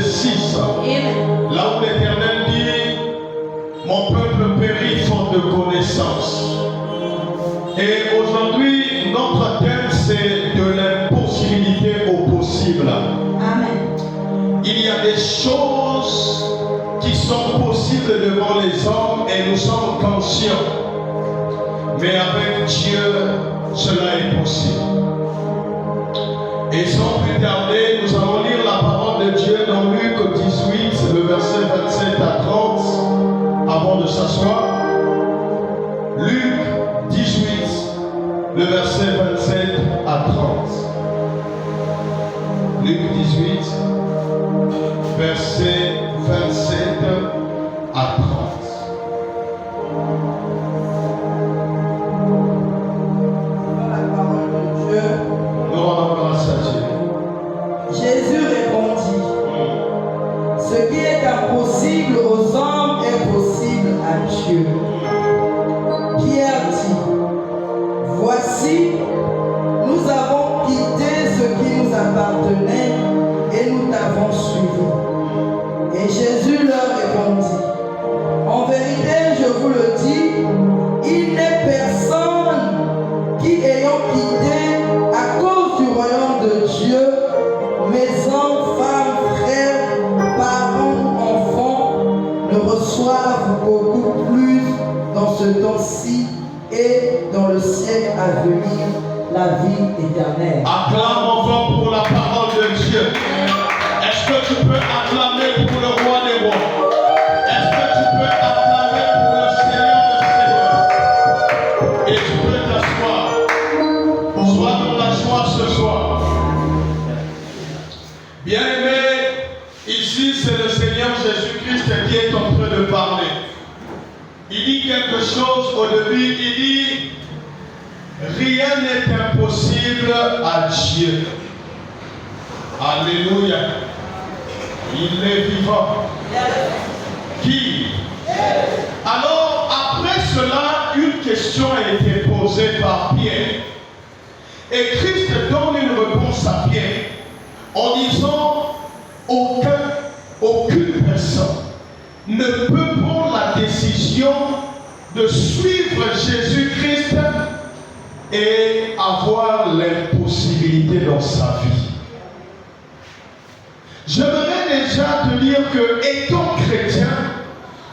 6. Là où l'Éternel dit, mon peuple périt faute de connaissance. Et aujourd'hui, notre thème, c'est de l'impossibilité au possible. Amen. Il y a des choses qui sont possibles devant les hommes et nous sommes conscients. Mais avec Dieu, cela est possible. Et sans plus tarder, nous allons lire la parole de Dieu dans Luc 18, le verset 27 à 30, avant de s'asseoir. Luc 18, le verset 27 à 30. Luc 18, verset 27 à 30. La parole de Dieu. Nous rendons grâce à Dieu. Jésus répondit, ce qui est impossible aux hommes est possible à Dieu. Pierre dit, voici, nous avons quitté ce qui nous appartenait et nous t'avons suivi. Et Jésus leur répondit, en vérité, je vous le dis, il n'est personne qui, ayant quitté à cause du royaume de Dieu, maison, femmes, frères, parents, enfants, ne reçoivent beaucoup plus dans ce temps-ci et dans le siècle à venir la vie éternelle. Acclame encore pour la parole de Dieu. Est-ce que tu peux acclamer pour le roi des rois? Est-ce que tu peux acclamer pour le Seigneur des seigneurs? Et tu peux t'asseoir. Sois dans la joie ce soir. Bien-aimé, ici c'est le Seigneur Jésus-Christ qui est en train de parler. Il dit quelque chose au début, il dit, rien n'est impossible à Dieu. Alléluia. Il est vivant. Qui? Alors, après cela, une question a été posée par Pierre. Et Christ donne une réponse à Pierre en disant, aucune personne ne peut prendre la décision de suivre Jésus-Christ et avoir l'impossibilité dans sa vie. J'aimerais déjà te dire que, étant chrétien,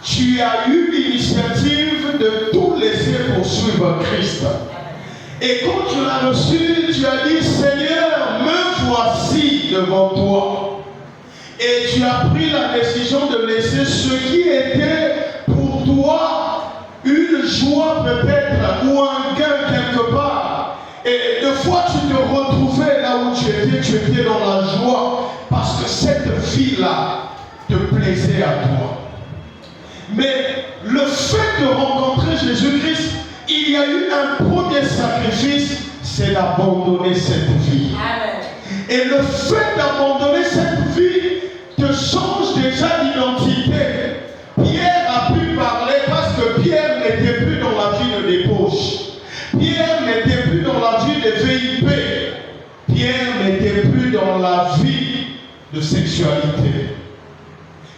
tu as eu l'initiative de tout laisser pour suivre Christ. Et quand tu l'as reçu, tu as dit, Seigneur, me voici devant toi. Et tu as pris la décision de laisser ce qui était pour toi une joie peut-être ou un gain quelque part. Et deux fois tu te retrouvais là où tu étais dans la joie parce que cette vie-là te plaisait à toi. Mais le fait de rencontrer Jésus-Christ, il y a eu un premier sacrifice, c'est d'abandonner cette vie. Amen. Et le fait d'abandonner cette vie te change déjà d'identité. Pierre a pu parler parce que Pierre n'était plus dans la vie de débauche. Pierre n'était plus dans la vie de VIP. Pierre n'était plus dans la vie de sexualité.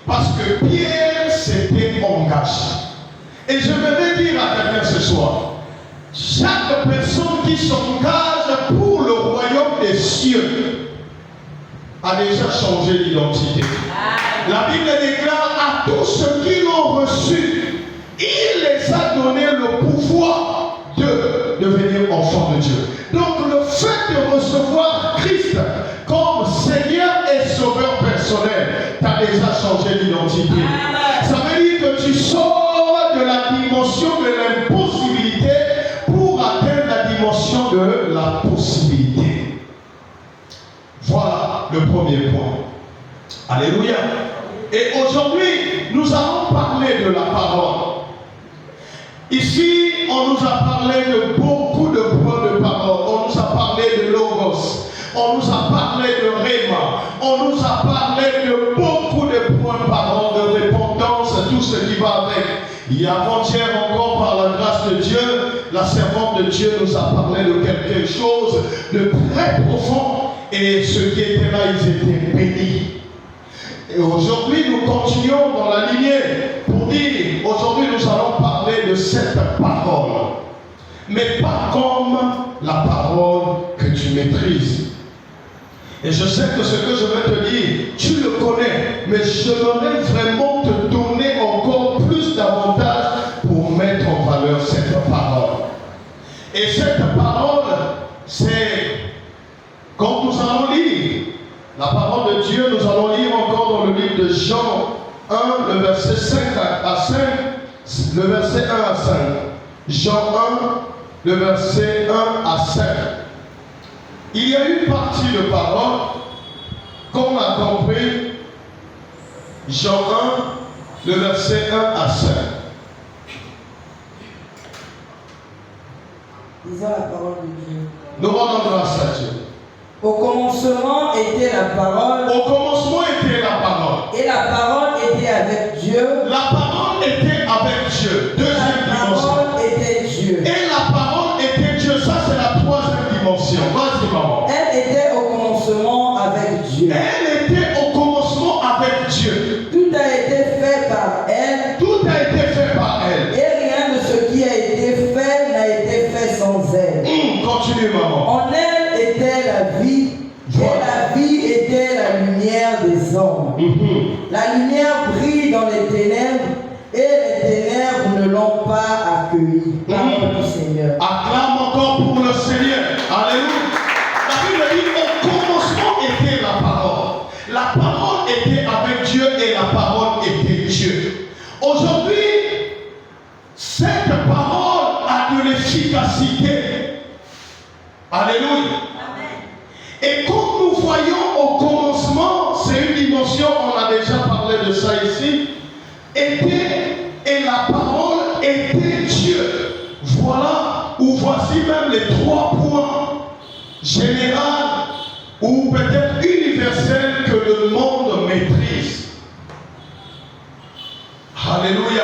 Parce que Pierre s'était engagé. Et je vais dire à quelqu'un ce soir, chaque personne qui s'engage pour le royaume des cieux a déjà changé d'identité. La Bible déclare à tous ceux qui l'ont reçu, il les a donné le pouvoir de devenir enfants de Dieu. Donc le fait de recevoir Christ comme Seigneur et Sauveur personnel t'a déjà changé d'identité. Ça veut dire que tu sors de la dimension de l'impossibilité pour atteindre la dimension de la possibilité. Voilà le premier point. Alléluia. Et aujourd'hui, nous allons parler de la parole. Ici, on nous a parlé de beaucoup de points de parole. On nous a parlé de Logos. On nous a parlé de Réma. On nous a parlé de beaucoup de points de parole, de repentance, tout ce qui va avec. Il y a avant-hier encore, par la grâce de Dieu, la servante de Dieu nous a parlé de quelque chose de très profond. Et ceux qui étaient là, ils étaient bénis. Et aujourd'hui, nous continuons dans la lignée pour dire, aujourd'hui, nous allons parler de cette parole. Mais pas comme la parole que tu maîtrises. Et je sais que ce que je vais te dire, tu le connais, mais j'aimerais vraiment te donner encore plus d'avantages pour mettre en valeur cette parole. Et cette parole, c'est, quand nous allons lire la parole de Dieu, nous allons lire encore dans le livre de Jean 1, le verset 5 à 5, le verset 1 à 5. Jean 1, le verset 1 à 5. Il y a une partie de parole qu'on a compris. Jean 1, le verset 1 à 5. Lisons la parole de Dieu. Nous rendons grâce à Dieu. Au commencement était la parole. Au commencement était la parole. Et la parole était avec Dieu. La parole était avec Dieu. Deuxième dimension. La parole était Dieu. Et la parole était Dieu. Ça, c'est la troisième dimension. Vas-y, maman. Elle était au commencement avec Dieu. Elle était au commencement avec Dieu. Tout a été fait par elle. Tout a été fait par elle. Et rien de ce qui a été fait n'a été fait sans elle. Continue, maman. En elle était la vie. Et la vie était la lumière des hommes. La lumière brille dans les ténèbres. Et les ténèbres ne l'ont pas accueilli. Parole du Seigneur. Acclame encore pour le Seigneur. Alléluia. La Bible dit au commencement était la parole. La parole était avec Dieu et la parole était Dieu. Aujourd'hui, cette parole a de l'efficacité. Alléluia. Et comme nous voyons au commencement, c'est une dimension, on a déjà parlé de ça ici, était, et la parole était Dieu. Voilà, ou voici même les trois points généraux ou peut-être universels que le monde maîtrise. Alléluia.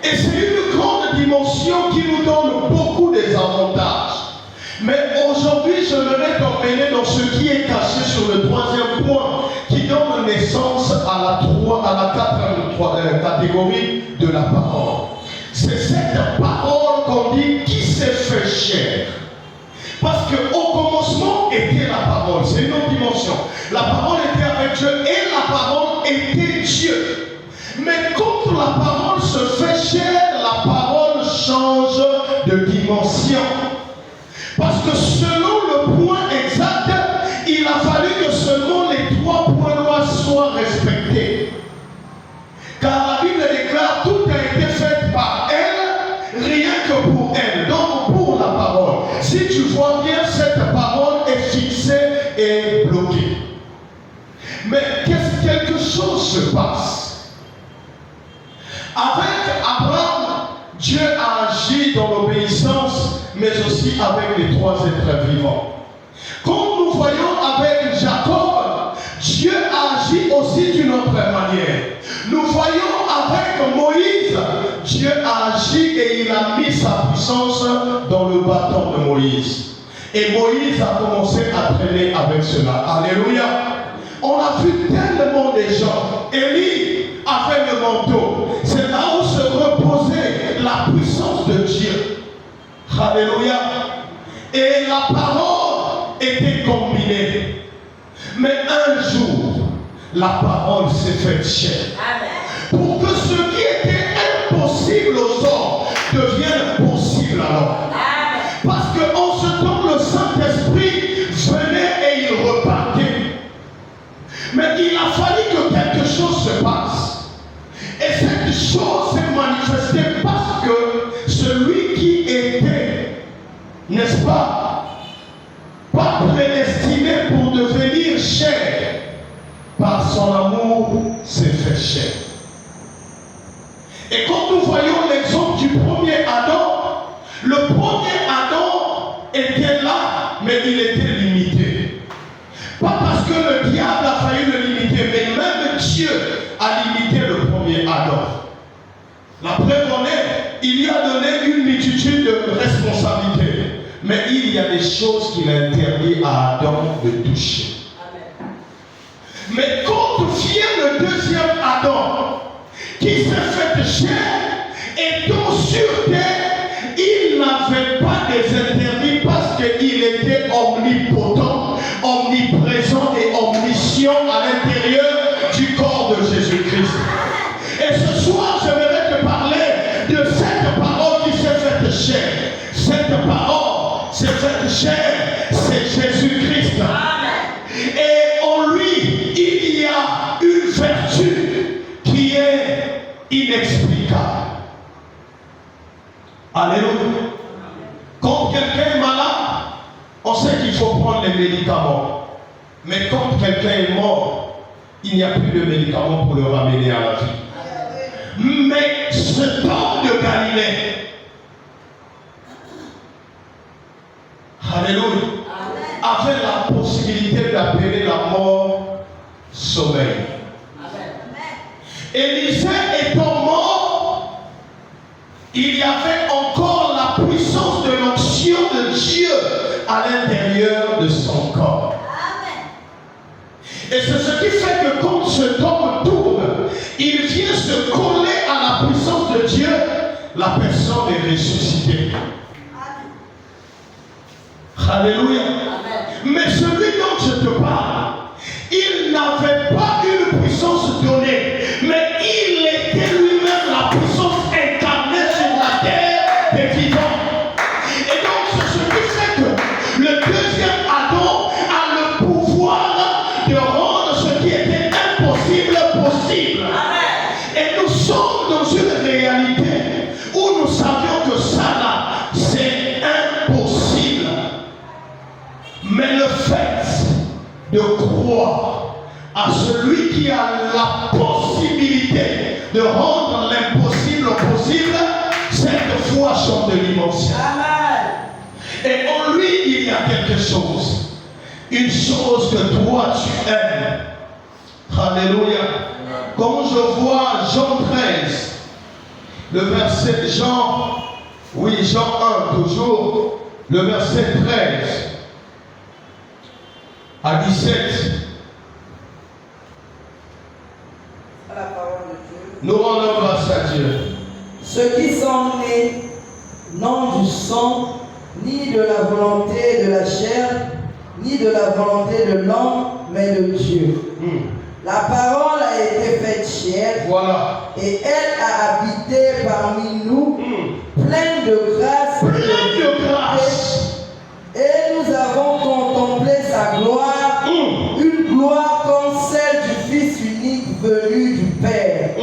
Et c'est une grande dimension qui nous donne beaucoup des avantages. Mais aujourd'hui, je voudrais t'emmener dans ce qui est caché sur le troisième point, qui donne naissance à la quatrième catégorie de la parole. C'est cette parole qu'on dit qui s'est fait chair. Parce qu'au commencement était la parole, c'est une autre dimension. La parole était avec Dieu et la parole était Dieu. Mais quand la parole se fait chair, la parole change de dimension. Parce que selon le point exact, il a fallu que seulement les trois points noirs soient respectés. Car la Bible déclare tout a été fait par elle, rien que pour elle. Donc pour la parole. Si tu vois bien, cette parole est fixée et bloquée. Mais quelque chose se passe. Avec Abraham, Dieu a agi dans l'obéissance, mais aussi avec les trois êtres vivants. Comme nous voyons avec Jacob, Dieu a agi aussi d'une autre manière. Nous voyons avec Moïse, Dieu a agi et il a mis sa puissance dans le bâton de Moïse. Et Moïse a commencé à traîner avec cela. Alléluia. On a vu tellement de gens. Élie avait le manteau. C'est là où se reposait la puissance de Dieu. Alléluia. Et la parole était combinée. Mais un jour, la parole s'est faite chair. Pour que ce qui était impossible aux hommes devienne possible alors. Parce qu'en ce temps, le Saint-Esprit venait et il repartait. Mais il a fallu que quelque chose se passe. Et cette chose s'est manifestée parce que celui qui était, n'est-ce pas prédestiné pour devenir chair, par son amour s'est fait chair. Et quand nous voyons l'exemple du premier Adam, le premier Adam était là, mais il était limité. Pas parce que le diable a failli le limiter, mais même Dieu a limité le premier Adam. La preuve en est, il lui a donné une multitude de responsabilités. Mais il y a des choses qu'il a interdit à Adam de toucher. Mais quand vient le cette chair, étant sur terre, il n'avait pas des interdits parce qu'il était omnipotent, omniprésent et omniscient à l'intérieur du corps de Jésus-Christ. Et ce soir, j'aimerais te parler de cette parole qui s'est faite chair. Cette parole, c'est faite chair, c'est Jésus-Christ. Et en lui, il y a une vertu qui est inexplicable. Alléluia. Quand quelqu'un est malade, on sait qu'il faut prendre les médicaments. Mais quand quelqu'un est mort, il n'y a plus de médicaments pour le ramener à la vie. Mais ce homme de Galilée, alléluia, avait la possibilité d'appeler la mort sommeil. Élisée étant mort, il y avait encore la puissance de l'onction de Dieu à l'intérieur de son corps. Et c'est ce qui fait que quand cet homme tourne, il vient se coller à la puissance de Dieu, la personne est ressuscitée. Alléluia. Mais celui dont je te parle, il n'avait pas une puissance donnée, mais il était lui-même la puissance incarnée sur la terre des vivants. Et donc c'est ce qui fait que le deuxième Adam a le pouvoir de rendre ce qui était impossible possible. Et nous sommes dans une réalité où nous savions que ça là, c'est impossible. Mais le fait de croire à celui qui a la possibilité de rendre l'impossible possible, cette foi chante de l'immense. Et en lui, il y a quelque chose. Une chose que toi tu aimes. Alléluia. Quand je vois Jean 13, le verset Jean 1 toujours, le verset 13 à 17. La parole de Dieu. Nous rendons grâce à Dieu. Ce qui sont nés, non du sang, ni de la volonté de la chair, ni de la volonté de l'homme, mais de Dieu. La parole a été faite chair, Voilà. et elle a habité parmi nous, pleine de grâce. Pleine de grâce. Et nous avons contemplé sa gloire, une gloire comme celle du Fils unique venu du Père.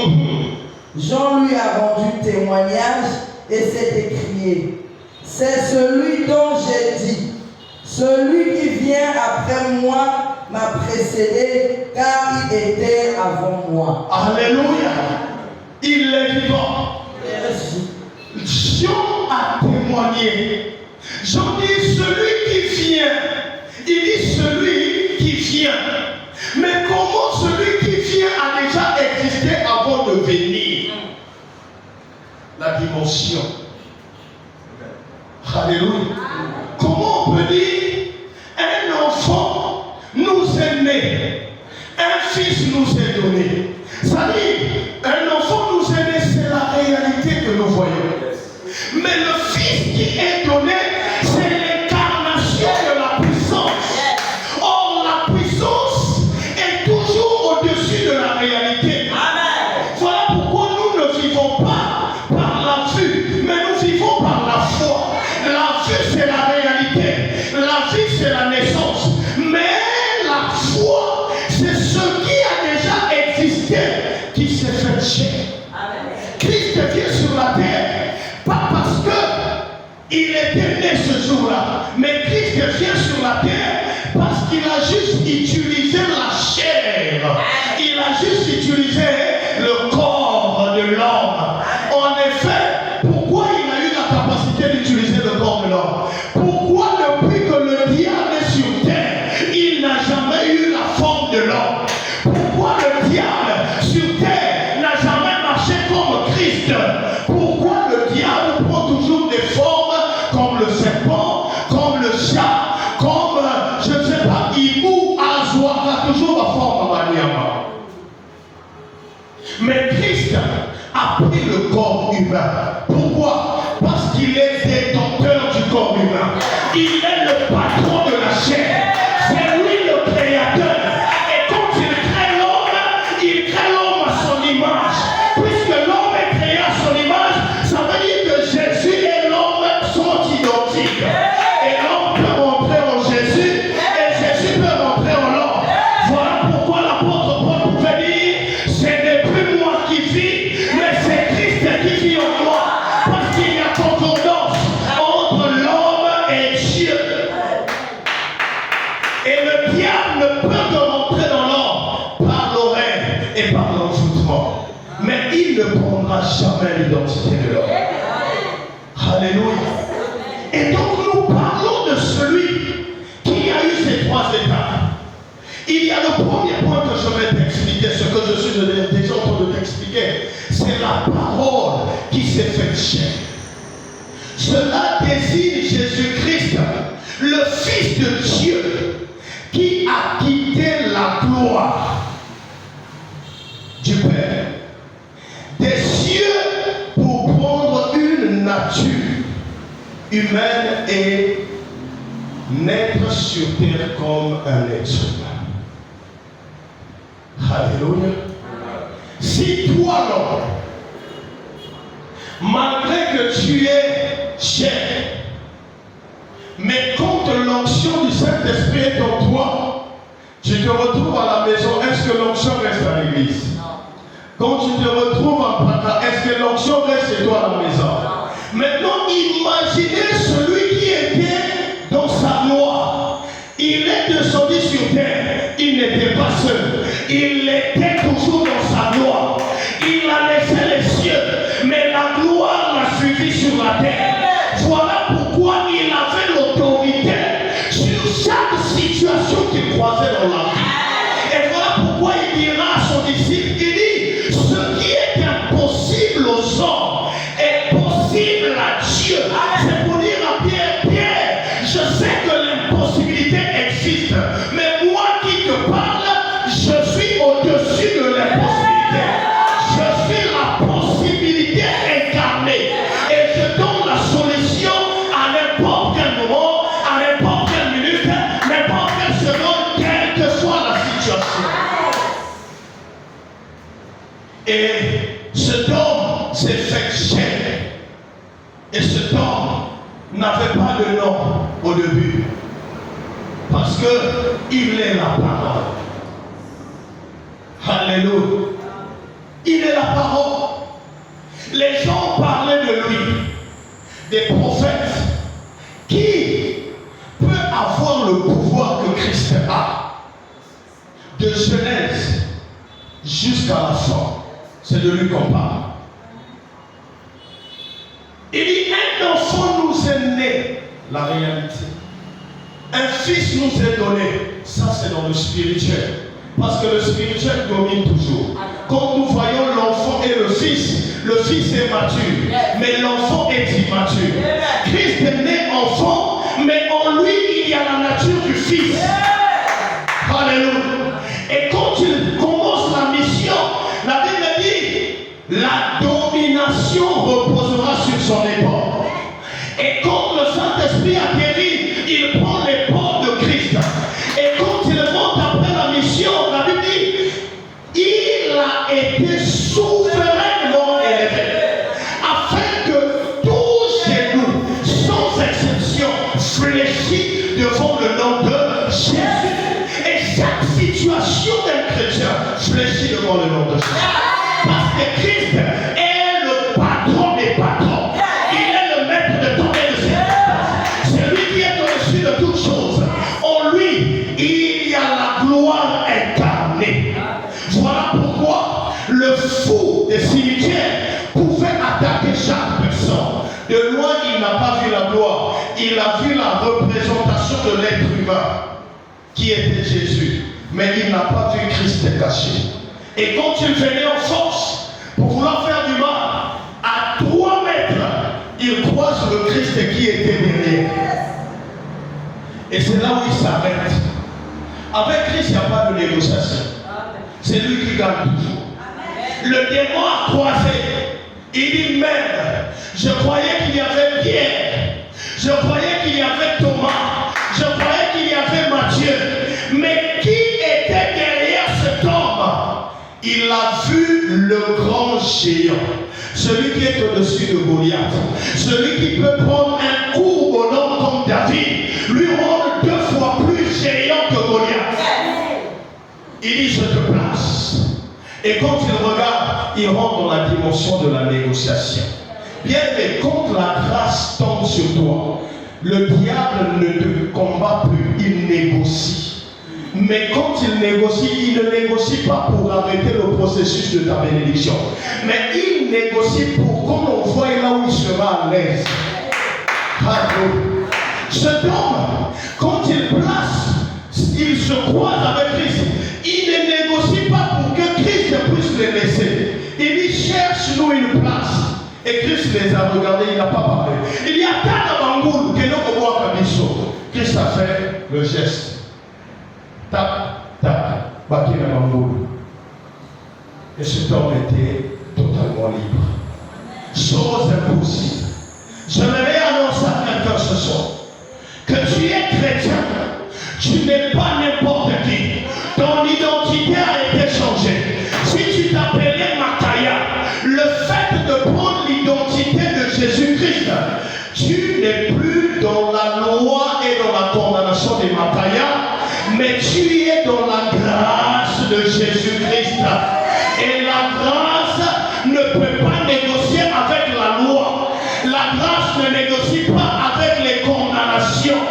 Jean lui a rendu témoignage et s'est écrié: c'est celui dont j'ai dit, celui qui vient après moi m'a précédé, car il était avant moi. Alléluia. Il est vivant. Jean a témoigné. Jean dit celui qui vient. Il dit celui qui vient. Mais comment celui qui vient a déjà existé avant de venir? La dimension. Alléluia. Comment on peut dire un enfant nous est né, un fils nous est donné? C'est-à-dire, un enfant nous est né, c'est la réalité que nous voyons. Mais le fils qui est donné, c'est l'incarnation de la puissance. Or, la puissance est toujours au-dessus de la réalité. Voilà pourquoi nous ne vivons pas par la vue, mais nous vivons par la foi. La vue, c'est la réalité. La vie, c'est la naissance. Mais la foi, c'est ce qui a déjà existé, qui s'est fait chair. Christ vient sur la terre, pas parce qu'il était né ce jour-là, mais Christ vient sur la terre parce qu'il a juste utilisé la chair. Il a juste utilisé le corps de l'homme. En effet, pourquoi il a eu la capacité d'utiliser le corps de l'homme? Pourquoi depuis que le diable est sur terre, il n'a jamais eu la forme de l'homme? Pourquoi le diable sur terre n'a jamais marché comme Christ? Pourquoi le diable prend toujours des formes comme le serpent, comme le chat, comme, je ne sais pas, Hibou, Azoua, il a toujours la forme manière. Mais Christ a a pris le corps humain. Pourquoi? Parce qu'il est détenteur du corps humain. Il est le patron de la chair. C'est lui le créateur. Et quand il crée l'homme à son image. Puisque l'homme est créé à son image, ça veut dire que Jésus et l'homme sont identiques. Et l'homme peut rentrer en Jésus et Jésus peut rentrer en l'homme. Voilà pourquoi l'apôtre Paul pouvait dire, ce n'est plus moi qui vis, mais c'est Christ qui vit en moi. Parce qu'il y a concordance entre l'homme et Dieu. Et le diable ne peut que rentrer dans l'homme par l'oreille et par l'envoûtement. Mais il ne prendra jamais l'identité de l'homme. Alléluia. Et donc nous parlons de celui qui a eu ces trois étapes. Il y a le premier point que je vais t'expliquer, ce que je suis déjà en train de t'expliquer. C'est la parole qui s'est faite chair. Cela désigne Jésus-Christ, le Fils de Dieu, qui a quitté la gloire du Père, des cieux, pour prendre une nature humaine et naître sur terre comme un être humain. Alléluia. Si toi, l'homme, malgré que tu es chair, mais quand l'onction du Saint-Esprit est en toi, tu te retrouves à la maison, est-ce que l'onction reste à l'église? Quand tu te retrouves en Pata, est-ce que l'onction reste chez toi à la maison? Maintenant, imaginez celui qui était dans sa gloire. Il est descendu sur terre. Il n'était pas seul. Il était toujours dans sa gloire. Il a laissé les cieux, mais la gloire l'a suivi sur la terre. Voilà pourquoi il avait l'autorité sur chaque situation qu'il croisait dans la vie. Et voilà pourquoi il dira à son disciple, il dit, ce qui est impossible aux hommes est possible à Dieu. C'est pour dire à Pierre, Pierre, je sais que l'impossibilité existe, mais moi qui te parle, je suis au-dessus de l'impossibilité. Je suis la possibilité incarnée. Et je donne la solution à n'importe quel moment, à n'importe quelle minute, n'importe quelle seconde, quelle que soit la situation. Et cet homme s'est fait chair. Et cet homme n'avait pas de nom au début. Parce qu'il est la parole. Alléluia. Il est la parole. Les gens parlaient de lui, des prophètes. Qui peut avoir le pouvoir que Christ a, de Genèse jusqu'à la fin? C'est de lui qu'on parle. Il dit, un enfant nous est né, la réalité. Un fils nous est donné. Ça, c'est dans le spirituel. Parce que le spirituel domine toujours. Quand nous voyons l'enfant et le fils est mature, mais l'enfant est immature. Christ est né enfant, mais en lui, il y a la nature du fils. Alléluia. Et quand il commence la mission, la Bible dit, la domination reposera sur son épaule. Et quand le Saint-Esprit atterrit, il prend l'épaule de Christ. Et quand il monte après la mission, la Bible dit, il a été souverainement élevé, afin que tous genoux, sans exception, fléchissent devant le nom de Jésus. Et chaque situation d'un chrétien fléchit devant le nom de Jésus. Parce que Christ est le patron des patrons. Il est le maître de temps et de circonstances. C'est lui qui est au-dessus de toutes choses. En lui, il y a la gloire incarnée. Voilà pourquoi le fou des cimetières pouvait attaquer chaque personne. De loin, il n'a pas vu la gloire. Il a vu la représentation de l'être humain qui était Jésus. Mais il n'a pas vu Christ caché. Et quand il venait en force pour vouloir faire du mal, à 3 mètres, il croise le Christ qui était derrière. Et c'est là où il s'arrête. Avec Christ, il n'y a pas de négociation. C'est lui qui gagne toujours. Le démon a croisé. Il dit merde, je croyais qu'il y avait Pierre, je croyais qu'il y avait Thomas, je croyais qu'il y avait Matthieu, mais qui était derrière cet homme? Il a vu le grand géant, celui qui est au-dessus de Goliath, celui qui peut prendre un coup au nom comme David, lui rendre 2 fois plus géant que Goliath. Il dit je te place. Et quand il regarde, il rentre dans la dimension de la négociation. Bien aimé, quand la grâce tombe sur toi, le diable ne te combat plus, il négocie. Mais quand il négocie, il ne négocie pas pour arrêter le processus de ta bénédiction. Mais il négocie pour qu'on voie là où il sera à l'aise. Cet homme, quand il place, il se croise avec Christ. Il ne négocie pas pour que Christ puisse les laisser. Il dit cherche-nous une place. Et Christ les a regardés, il n'a pas parlé. Il dit attends à Bangoul, que nous voit Kabiso. Christ a fait le geste. Tac, tac, Bakina Bangoul. Et cet homme était totalement libre. Chose impossible. Je vais annoncer à quelqu'un ce soir que tu es chrétien. Tu n'es pas n'importe qui. Ton identité a été changée. Si tu t'appelais Makaya, le fait de prendre l'identité de Jésus-Christ, tu n'es plus dans la loi et dans la condamnation des Makaya, mais tu es dans la grâce de Jésus-Christ. Et la grâce ne peut pas négocier avec la loi. La grâce ne négocie pas avec les condamnations.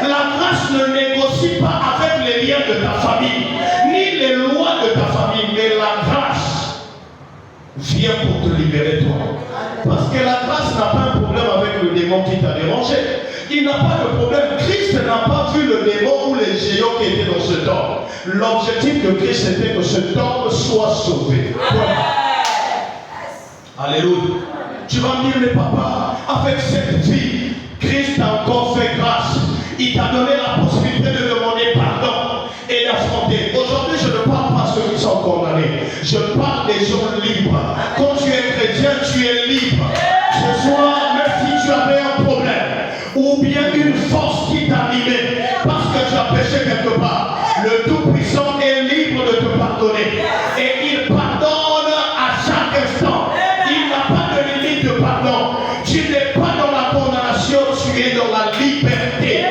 La grâce ne négocie pas avec les liens de ta famille, ni les lois de ta famille, mais la grâce vient pour te libérer toi. Parce que la grâce n'a pas un problème avec le démon qui t'a dérangé. Il n'a pas de problème. Christ n'a pas vu le démon ou les géants qui étaient dans cet homme. L'objectif de Christ était que cet homme soit sauvé. Alléluia. Tu vas me dire, mais papa, avec cette vie, Christ a encore fait grâce. Il t'a donné la possibilité de demander pardon et d'affronter. Aujourd'hui, je ne parle pas de ceux qui sont condamnés. Je parle des gens libres. Quand tu es chrétien, tu es libre. Ce soir, même si tu avais un problème, ou bien une force qui t'animait, parce que tu as péché quelque part, le Tout-Puissant est libre de te pardonner. Et il pardonne à chaque instant. Il n'a pas de limite de pardon. Tu n'es pas dans la condamnation, tu es dans la liberté.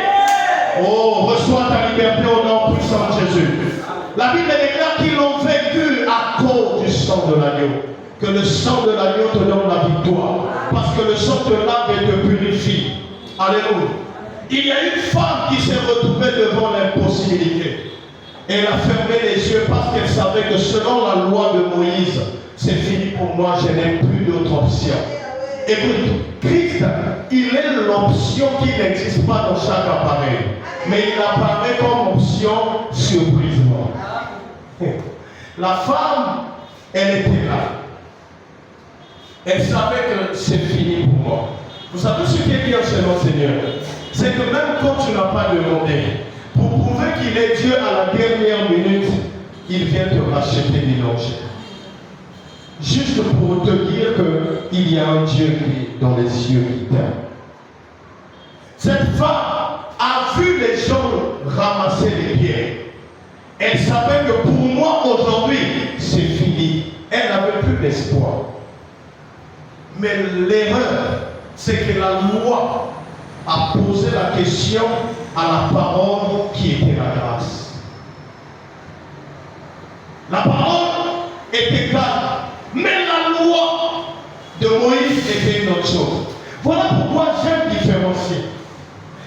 Oh, reçois ta liberté au nom puissant de Jésus. La Bible déclare qu'ils l'ont vaincu à cause du sang de l'agneau. Que le sang de l'agneau te donne la victoire. Parce que le sang te lave et te purifie. Alléluia. Il y a une femme qui s'est retrouvée devant l'impossibilité. Elle a fermé les yeux parce qu'elle savait que selon la loi de Moïse, c'est fini pour moi, je n'ai plus d'autre option. Écoute, Christ, il est l'option qui n'existe pas dans chaque appareil. Mais il apparaît comme option surprisement. La femme, elle était là. Elle savait que c'est fini pour moi. Vous savez ce qui est bien chez notre Seigneur? C'est que même quand tu n'as pas demandé, pour prouver qu'il est Dieu à la dernière minute, il vient te racheter l'illonger. Juste pour te dire qu'il y a un Dieu qui, dans les yeux qui t'aime. Cette femme a vu les gens ramasser les pierres. Elle savait que pour moi aujourd'hui, c'est fini. Elle n'avait plus d'espoir. Mais l'erreur, c'est que la loi a posé la question à la parole qui était la grâce. La parole était calme. Mais la loi de Moïse était une autre chose. Voilà pourquoi j'aime différencier.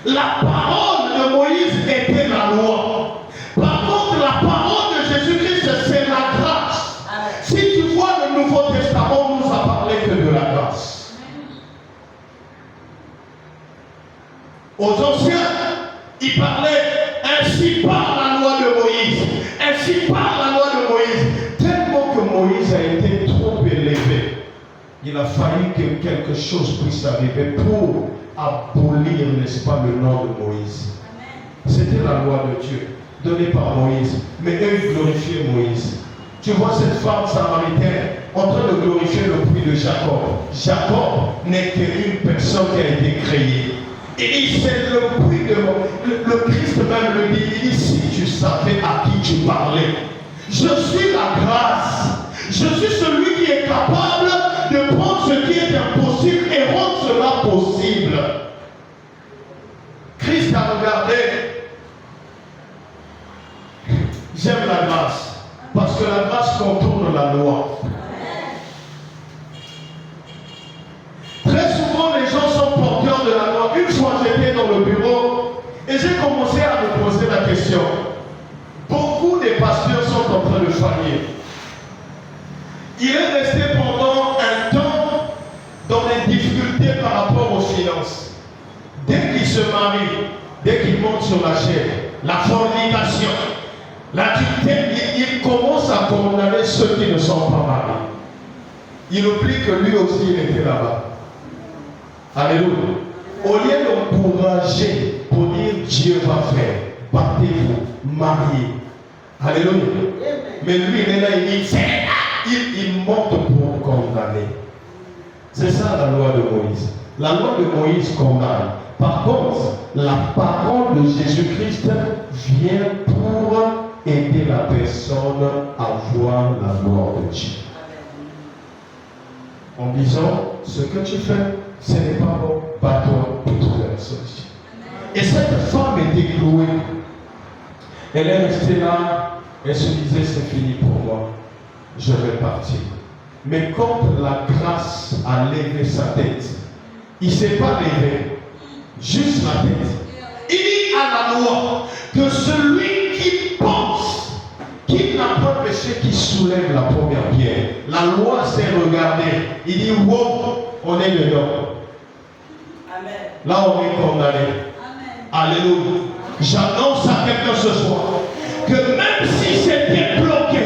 La parole de Moïse était la loi. Par contre, la parole de Jésus-Christ, c'est la grâce. Si tu vois le Nouveau Testament, on nous a parlé que de la grâce. Aux anciens, il parlait ainsi par la loi de Moïse. Ainsi par la loi de Moïse. Tellement que Moïse a été trop élevé, il a fallu que quelque chose puisse arriver pour abolir, n'est-ce pas, le nom de Moïse. C'était la loi de Dieu, donnée par Moïse. Mais eux, ils glorifiaient Moïse. Tu vois cette femme samaritaine, en train de glorifier le puits de Jacob. Jacob n'est qu'une personne qui a été créée. Il dit, c'est le puits de le Christ même le dit, il dit, si tu savais à qui tu parlais, je suis la grâce. Je suis celui qui est capable de prendre ce qui est impossible et rendre cela possible. Christ a regardé. J'aime la grâce. Parce que la grâce contourne la loi. Très souvent, les gens sont porteurs de la loi. Une fois, j'étais dans le bureau et j'ai commencé à me poser la question. Beaucoup des pasteurs sont en train de faillir. Il est resté pendant un temps dans les difficultés par rapport aux finances. Dès qu'il se marie, dès qu'il monte sur la chaîne, la fornication, l'adultère, il commence à condamner ceux qui ne sont pas mariés. Il oublie que lui aussi il était là-bas. Alléluia. Au lieu d'encourager pour dire Dieu va faire, battez-vous, mariez. Alléluia. Mais lui il est là, il dit c'est là. Il monte pour condamner. C'est ça la loi de Moïse. La loi de Moïse condamne. Par contre, la parole de Jésus-Christ vient pour aider la personne à voir la gloire de Dieu. En disant, ce que tu fais, ce n'est pas bon, bats-toi pour trouver la solution. Et cette femme était clouée. Elle est restée là, elle se disait, c'est fini pour moi, je vais partir. Mais quand la grâce a levé sa tête, il ne s'est pas levé, juste la tête. Il dit à la loi que celui qui pense qu'il n'a pas péché, qui soulève la première pierre. La loi s'est regardée. Il dit, wow, on est dedans. Amen. Là, on est condamné. Amen. Alléluia. J'annonce à quelqu'un ce soir que même si c'était bloqué,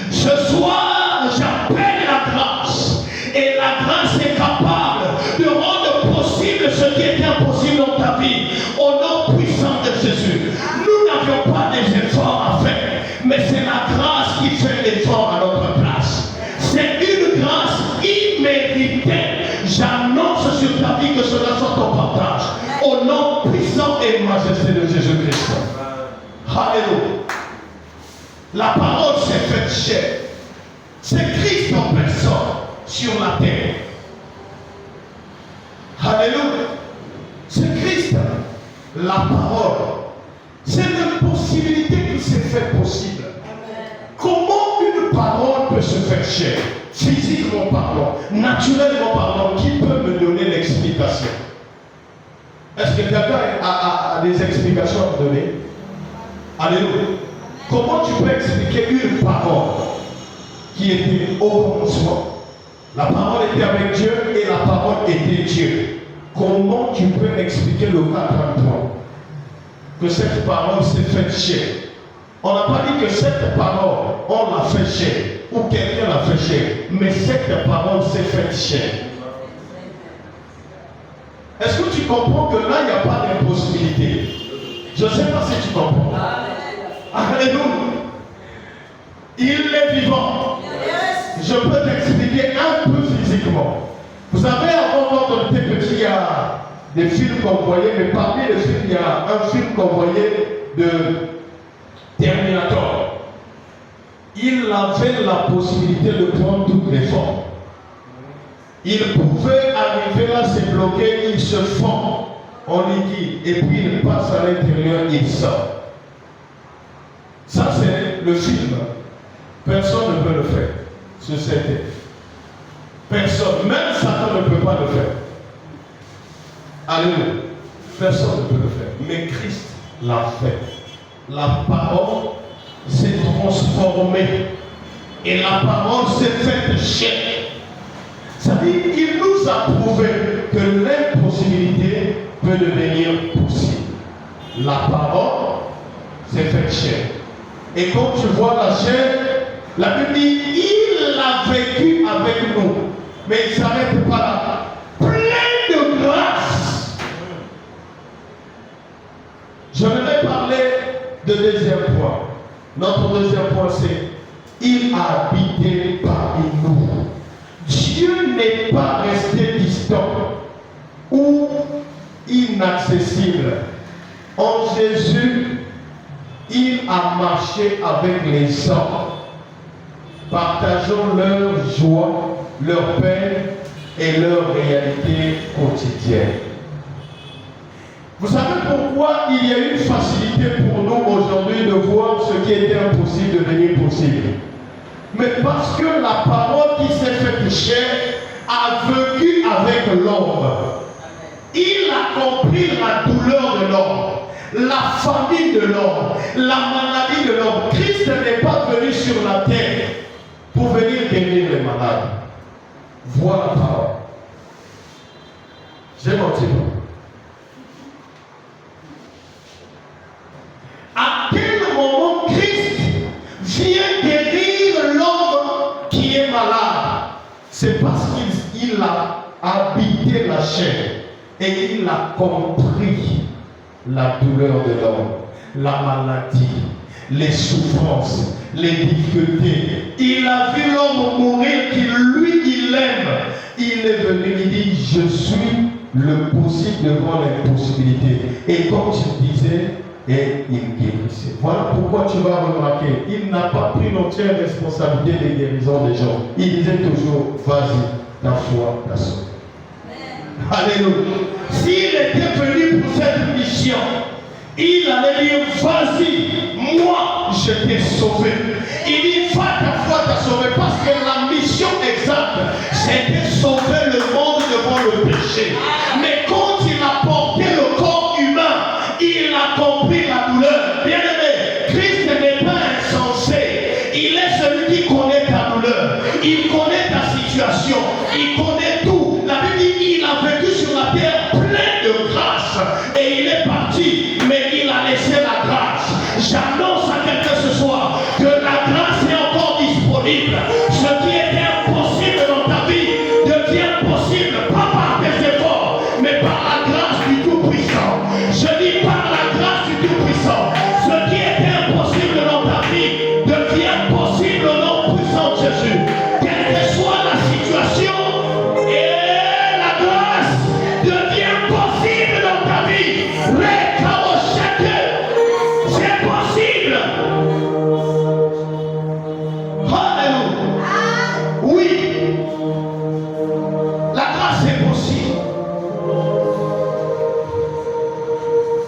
ce soir, j'appelle la grâce. Et la grâce est capable de rendre possible ce qui est impossible dans ta vie. Au nom puissant de Jésus. Nous n'avions pas des efforts à faire, mais c'est la grâce qui fait l'effort à notre place. C'est une grâce imméritée. J'annonce sur ta vie que cela soit ton partage. Au nom puissant et majesté de Jésus-Christ. Alléluia. La parole s'est faite chair. C'est Christ en personne sur la terre. Alléluia. C'est Christ. La parole. C'est l'impossibilité qui s'est faite possible. Comment une parole peut se faire chair? Physiquement parlant, naturellement parlant, qui peut me donner l'explication? Est-ce que quelqu'un a des explications à me donner? Alléluia. Comment tu peux expliquer une parole qui était au commencement? La parole était avec Dieu et la parole était Dieu. Comment tu peux expliquer le cas 33? Que cette parole s'est faite chair. On n'a pas dit que cette parole, on l'a fait chair, ou quelqu'un l'a fait chair, mais cette parole s'est faite chair. Est-ce que tu comprends que là, il n'y a pas d'impossibilité? Je ne sais pas si tu comprends. Alléluia. Il est vivant. Je peux t'expliquer un peu physiquement. Vous savez, avant, quand on était petit, il y a des films qu'on voyait, mais parmi les films, il y a un film qu'on voyait de Terminator. Il avait la possibilité de prendre toutes les formes. Il pouvait arriver là, se bloquer, il se fond en liquide, et puis il passe à l'intérieur, il sort. Ça, c'est le film. Personne ne peut le faire sur cette terre. Personne, même Satan ne peut pas le faire. Alléluia. Personne ne peut le faire. Mais Christ l'a fait. La parole s'est transformée. Et la parole s'est faite chair. C'est-à-dire qu'il nous a prouvé que l'impossibilité peut devenir possible. La parole s'est faite chair. Et quand tu vois la chair, la Bible dit, il a vécu avec nous. Mais il ne s'arrête pas là. Plein de grâce. Je voudrais parler de deuxième point. Notre deuxième point, c'est il a habité parmi nous. n'est pas resté distant ou inaccessible. En Jésus, il a marché avec les hommes, partageant leur joie, leur peine et leur réalité quotidienne. Vous savez pourquoi il y a une facilité pour nous aujourd'hui de voir ce qui était impossible devenir possible? Mais parce que la parole qui s'est faite chair a vécu avec l'homme. Il a compris la douleur de l'homme, la famine de l'homme, la maladie de l'homme. Christ n'est pas venu sur la terre pour venir guérir les malades. Voilà la parole. J'ai menti. À quel moment Christ vient guérir l'homme qui est malade? C'est parce qu'il a habité la chair et il a compris la douleur de l'homme, la maladie, les souffrances, les difficultés. Il a vu l'homme mourir, qu'il lui, il aime. Il est venu, il dit, je suis le possible devant l'impossibilité. Et comme tu disais, et il guérissait. Voilà pourquoi tu vas remarquer, il n'a pas pris l'entière responsabilité des guérisons des gens. Il disait toujours, vas-y, ta foi t'a sauvé. Alléluia. S'il était venu pour cette mission, il allait dire, vas-y, moi je t'ai sauvé. Il dit, va, ta foi t'a sauvé, parce que la mission exacte, c'était sauver le monde devant le péché. Mais quand il a porté le corps humain, il a compris la douleur. Bien aimé, Christ n'est pas insensé. Il est celui qui connaît ta douleur. Il connaît ta situation. Il connaît tout. La Bible dit qu'il a vécu sur la terre plein de grâce. Et il est parti, mais il a laissé la grâce. J'annonce à quelqu'un ce soir que la grâce est encore disponible. Ce qui était impossible dans ta vie devient possible, pas par tes efforts, mais par la grâce du Tout-Puissant. Je dis par la grâce du Tout-Puissant. Ce qui était impossible dans ta vie devient possible au nom puissant de Jésus. Quelle que soit la situation, et la grâce devient possible dans ta vie. C'est possible. Alléluia. Oui. La grâce est possible.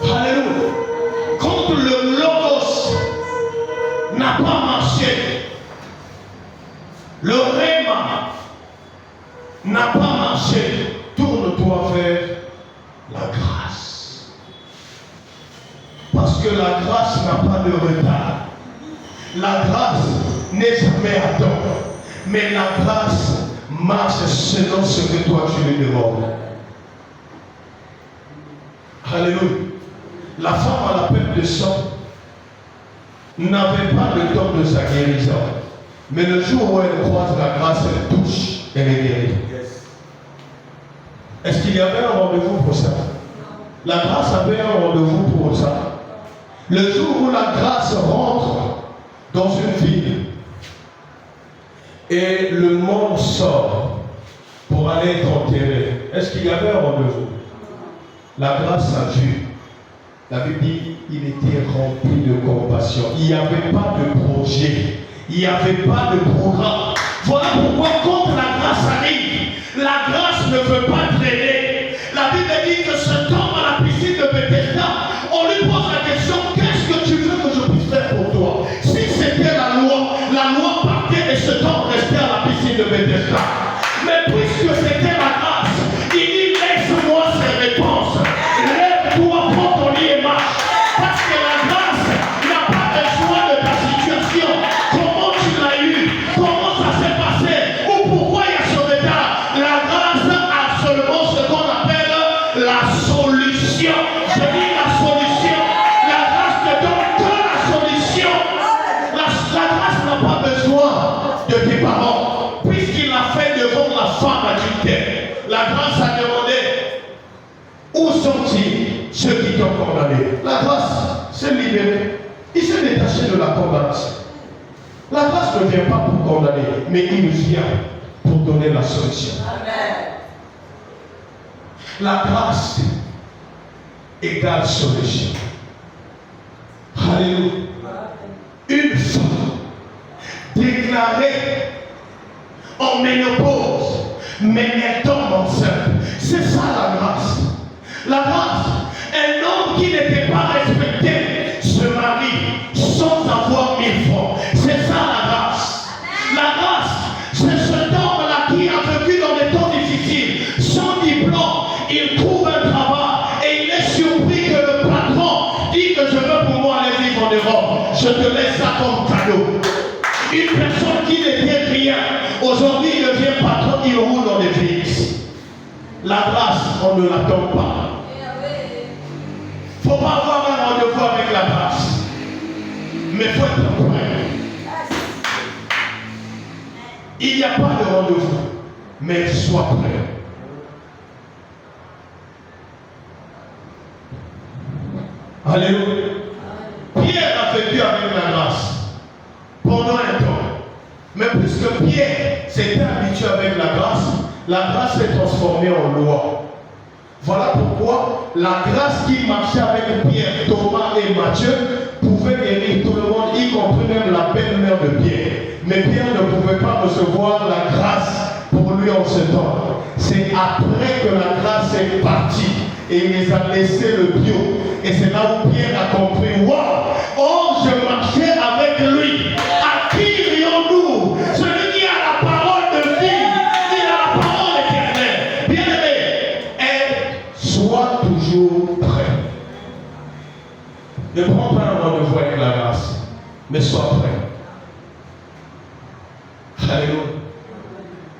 Alléluia. Quand le logos n'a pas marché, le réma n'a pas marché, tourne-toi vers la grâce. Parce que la grâce n'a pas de retard. La grâce n'est jamais à temps. Mais la grâce marche selon ce que toi tu lui demandes. Alléluia. La femme à la perte de sang n'avait pas le temps de sa guérison. Mais le jour où elle croise la grâce, elle touche, elle est guérie. Est-ce qu'il y avait un rendez-vous pour ça? La grâce avait un rendez-vous pour ça. Le jour où la grâce rentre dans une ville et le monde sort pour aller être enterré, est-ce qu'il y avait un rendez-vous? La grâce a vu. La Bible dit il était rempli de compassion. Il n'y avait pas de projet. Il n'y avait pas de programme. Voilà pourquoi quand la grâce arrive, la grâce ne veut pas traîner. La Bible dit que cet homme à la piscine de Bethesda, on lui pose la question, qu'est-ce que tu veux que je puisse faire pour toi? Si c'était la loi partait et cet homme restait à la piscine de Bethesda. Mais puisque c'était la grâce, il dit laisse-moi ces réponses. Lève-toi, prends ton lit et marche. Parce que la grâce n'a pas besoin de ta situation. Comment tu l'as eu? Comment ça s'est passé? Ou pourquoi il y a ce retard? La grâce a seulement ce qu'on appelle la solution. Je dis la solution. La grâce ne donne que la solution. La grâce n'a pas besoin de tes parents. Puisqu'il l'a fait devant la femme adultère. La grâce a demandé, où sont-ils ceux qui t'ont condamné? La grâce s'est libérée. Il s'est détaché de la condamnation. La grâce ne vient pas pour condamner, mais il vient pour donner la solution. Amen. La grâce égale solution. Alléluia. Une femme déclarée en ménopause, mais elle tombe enceinte. C'est ça la grâce. La grâce, un homme qui n'était pas respecté se marie sans avoir 1000 francs. C'est ça la grâce. La grâce, c'est cet homme-là qui a vécu dans des temps difficiles, sans diplôme, il trouve un travail et il est surpris que le patron dit que je veux pour moi aller vivre en Europe. Je te laisse ça comme cadeau. Une personne qui n'était rien, aujourd'hui il devient patron, il roule dans des fils. La grâce, on ne l'attend pas. Il ne faut pas avoir un rendez-vous avec la grâce. Mais il faut être prêt. Il n'y a pas de rendez-vous, mais sois prêt. Alléluia. Pierre a vécu avec la grâce pendant un temps. Mais puisque Pierre s'était habitué avec la grâce s'est transformée en loi. Voilà pourquoi la grâce qui marchait avec Pierre, Thomas et Matthieu pouvait guérir tout le monde, y compris même la belle-mère de Pierre. Mais Pierre ne pouvait pas recevoir la grâce pour lui en ce temps. C'est après que la grâce est partie et il les a laissés le bio. Et c'est là où Pierre a compris, waouh, oh, je marchais avec lui. À qui irions-nous? Celui qui a la parole de vie, qui a la parole éternelle. Bien-aimé, sois toujours prêt. Ne prends pas un rendez-vous avec la grâce, mais sois prêt. Alléluia.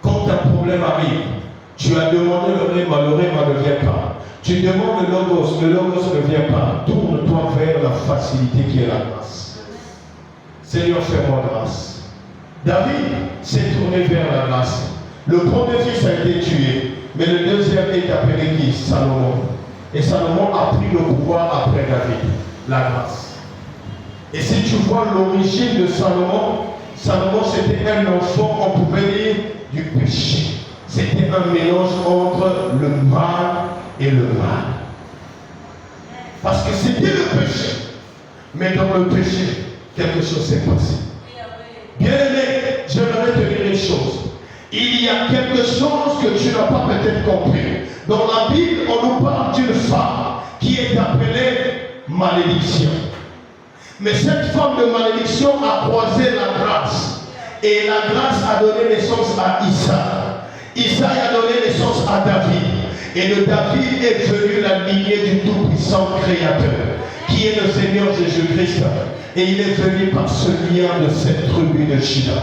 Quand un problème arrive, tu as demandé le rhéma ne vient pas. Tu demandes le logos ne vient pas. Tourne-toi vers la facilité qui est la grâce. Seigneur, fais-moi grâce. David s'est tourné vers la grâce. Le premier fils a été tué, mais le deuxième est appelé qui? Salomon. Et Salomon a pris le pouvoir après David. La grâce. Et si tu vois l'origine de Salomon, Salomon c'était un enfant, on pouvait dire, du péché. C'était un mélange entre le mal et le mal. Parce que c'était le péché. Mais dans le péché, quelque chose s'est passé. Bien aimé, j'aimerais te dire une chose. Il y a quelque chose que tu n'as pas peut-être compris. Dans la Bible, on nous parle d'une femme qui est appelée malédiction. Mais cette femme de malédiction a croisé la grâce. Et la grâce a donné naissance à Isaac. Isaac a donné naissance à David. Et de David est venue la lignée du Tout-Puissant Créateur, qui est le Seigneur Jésus-Christ. Et il est venu par ce lien de cette tribu de Juda.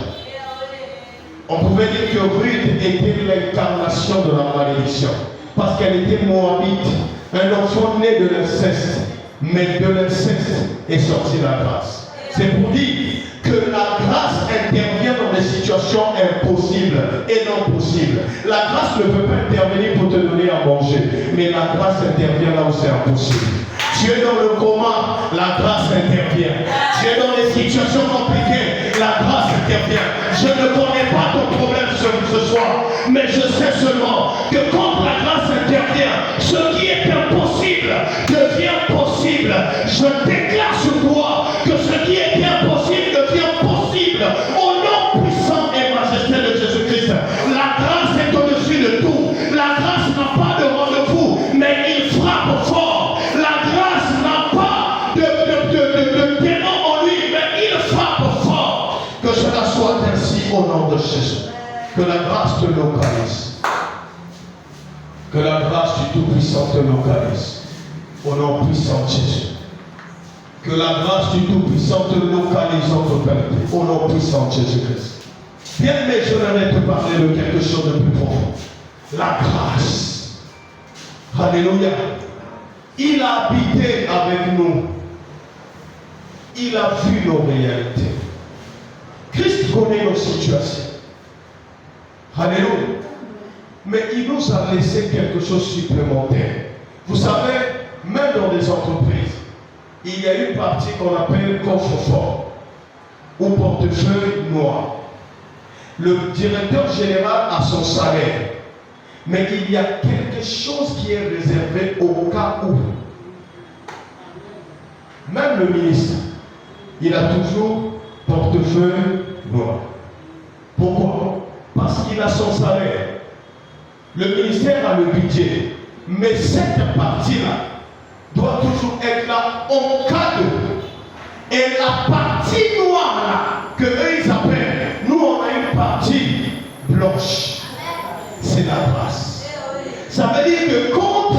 On pouvait dire que Ruth était l'incarnation de la malédiction. Parce qu'elle était moabite, un enfant né de l'inceste. Mais de l'inceste est sortie la grâce. C'est pour dire que la grâce intervient dans des situations impossibles et non possibles. La grâce ne peut pas intervenir pour te donner à manger, mais la grâce intervient là où c'est impossible. Tu es dans le coma, la grâce intervient. Tu es dans des situations compliquées, la grâce intervient. Je ne connais pas ton problème ce soir, mais je sais seulement que quand la grâce intervient, ce qui est impossible devient possible. Je déclare sur toi que ce qui est impossible devient possible au nom puissant et majesté de Jésus-Christ. La grâce est au-dessus de tout. La grâce n'a pas de rendez-vous, mais il frappe fort. La grâce n'a pas de démon en lui, mais il frappe fort. Que cela soit ainsi au nom de Jésus. Que la grâce te localise. Que la grâce du Tout-Puissant te localise. Au nom puissant de Jésus. Que la grâce du Tout-Puissant te localise en totalité. Au nom puissant de Jésus-Christ. Bien, mais je voudrais te parler de quelque chose de plus profond. La grâce. Alléluia. Il a habité avec nous. Il a vu nos réalités. Christ connaît nos situations. Alléluia. Mais il nous a laissé quelque chose de supplémentaire. Vous savez, même dans des entreprises, il y a une partie qu'on appelle coffre-fort ou portefeuille noir. Le directeur général a son salaire. Mais il y a quelque chose qui est réservé au cas où. Même le ministre, il a toujours portefeuille noir. Pourquoi? Parce qu'il a son salaire. Le ministère a le budget. Mais cette partie-là doit toujours être là en cas de. Et la partie noire là, que eux ils appellent, nous on a une partie blanche. C'est la grâce. Ça veut dire que quand,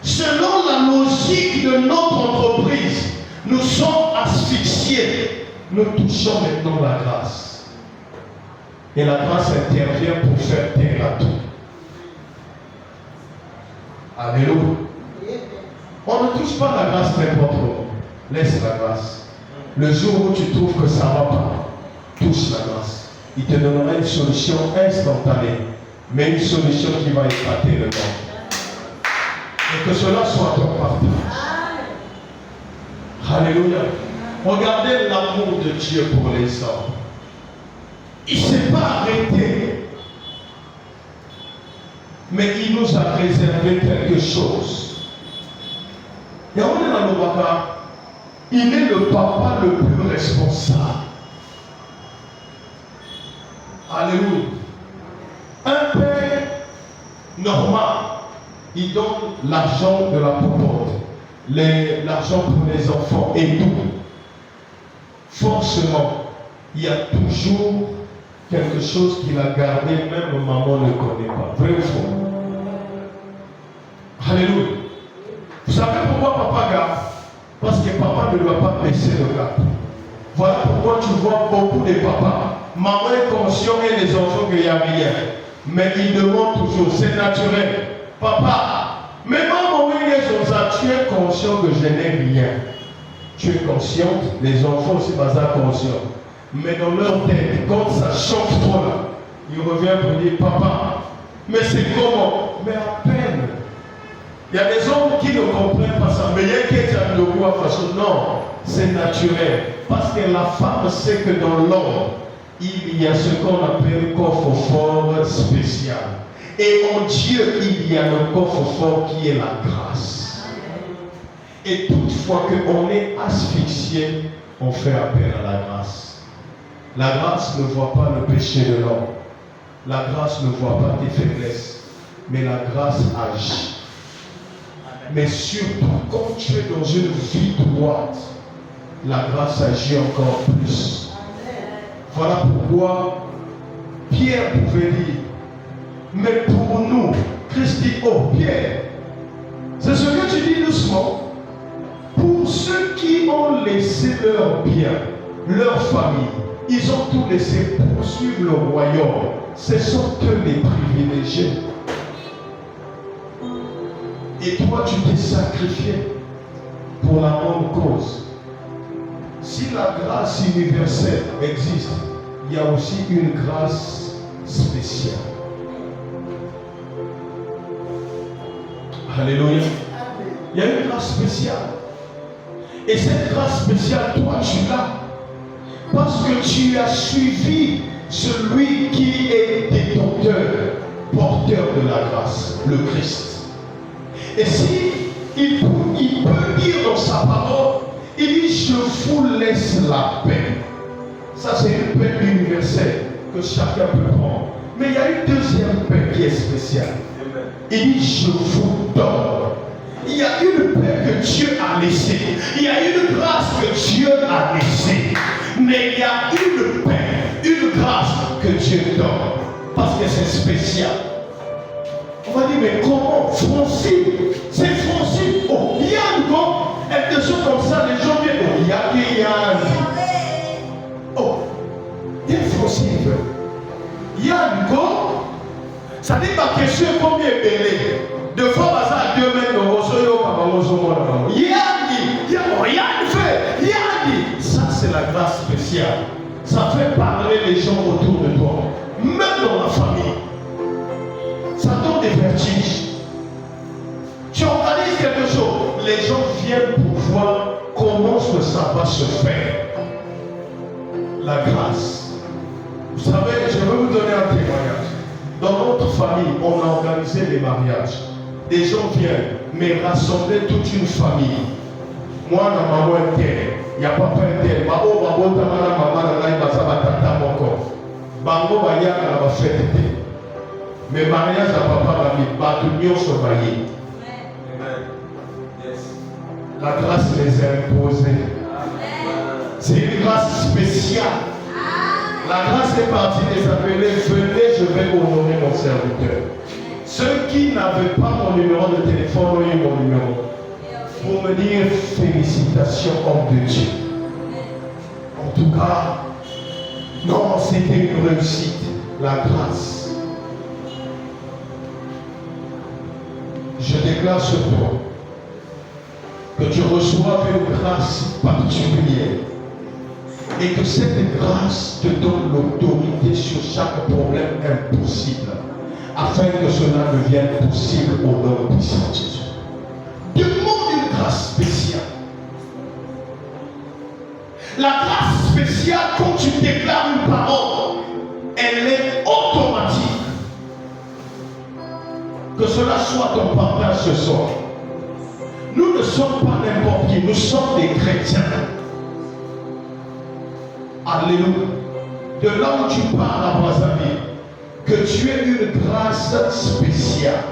selon la logique de notre entreprise, nous sommes asphyxiés, nous touchons maintenant la grâce. Et la grâce intervient pour faire taire à tout. Alléluia. On ne touche pas la grâce n'importe comment. Laisse la grâce. Le jour où tu trouves que ça ne va pas, touche la grâce. Il te donnera une solution instantanée, mais une solution qui va éclater le monde. Et que cela soit ton partage. Alléluia. Regardez l'amour de Dieu pour les hommes. Il ne s'est pas arrêté. Mais il nous a réservé quelque chose. Et on est dans le Waka. Il est le papa le plus responsable. Alléluia. Un père normal, il donne l'argent de la popote, l'argent pour les enfants et tout. Forcément, il y a toujours quelque chose qu'il a gardé, même maman ne connaît pas. Vrai ou faux? Alléluia. Vous savez pourquoi papa garde? Parce que papa ne doit pas baisser le cap. Voilà pourquoi tu vois beaucoup de papas. Maman est conscient et les enfants qu'il n'y a rien. Mais ils demandent toujours, c'est naturel. Papa, mais maman, tu es conscient que je n'ai rien. Tu es consciente, les enfants aussi pas conscients. Mais dans leur tête, quand ça chauffe trop là, ils reviennent pour dire, papa, mais c'est comment? Mais à peine. Il y a des hommes qui ne comprennent pas ça. Mais il y a quelqu'un de quoi façon. Non, c'est naturel. Parce que la femme sait que dans l'homme, il y a ce qu'on appelle coffre-fort spécial. Et en Dieu, il y a le coffre-fort qui est la grâce. Et toutefois qu'on est asphyxié, on fait appel à la grâce. La grâce ne voit pas le péché de l'homme. La grâce ne voit pas tes faiblesses. Mais la grâce agit. Mais surtout, quand tu es dans une vie droite, la grâce agit encore plus. Voilà pourquoi Pierre pouvait dire, mais pour nous, Christ dit, oh Pierre, c'est ce que tu dis doucement, pour ceux qui ont laissé leur bien, leur famille, ils ont tout laissé pour suivre le royaume. Ce sont eux les privilégiés. Et toi, tu t'es sacrifié pour la bonne cause. Si la grâce universelle existe, il y a aussi une grâce spéciale. Alléluia. Il y a une grâce spéciale. Et cette grâce spéciale, toi, tu l'as. Parce que tu as suivi celui qui est détenteur, porteur de la grâce, le Christ. Et si il peut dire dans sa parole, il dit, je vous laisse la paix. Ça, c'est une paix universelle que chacun peut prendre. Mais il y a une deuxième paix qui est spéciale. Il dit, je vous donne. Il y a une paix que Dieu a laissée. Il y a une grâce que Dieu a laissée. Mais il y a une paix, une grâce que Dieu donne. Parce que c'est spécial. On va dire, mais comment? Francine, c'est Francine. Oh, Yann, quand elle te sort comme ça, les gens viennent. Oh, Yann. Oh, Yann Francine. Yann, quand ça dit ma question combien est belé. Deux fois, ça a 2 mètres de Rosoyo, Papa Rosoyo. Yann fait. Yann. Ça, c'est la grâce spéciale. Ça fait parler les gens autour de toi. Même dans la famille. Ça donne des vertiges. Tu organises quelque chose, les gens viennent pour voir comment ça va se faire. La grâce. Vous savez, je vais vous donner un témoignage. Dans notre famille, on a organisé les mariages. Des gens viennent, mais rassembler toute une famille. Moi, na maman interne, il n'y a pas interne. Maman, maman, maman, tata, mon corps. Bango, baya, na va fête. Mais mariage à papa, mami, batunion se marier. La grâce les a imposés. C'est une grâce spéciale. La grâce est partie des appelés. Venez, je vais honorer mon serviteur. Ceux qui n'avaient pas mon numéro de téléphone ont eu mon numéro. Pour me dire félicitations, homme de Dieu. En tout cas, non, c'était une réussite. La grâce. Je déclare sur toi que tu reçoives une grâce particulière et que cette grâce te donne l'autorité sur chaque problème impossible afin que cela devienne possible au nom puissant de Jésus. Demande une grâce spéciale. La grâce spéciale, quand tu déclares une parole, elle est automatique. Que cela soit ton partage ce soir. Nous ne sommes pas n'importe qui, nous sommes des chrétiens. Alléluia. De là où tu pars à Brazzaville, que tu aies une grâce spéciale.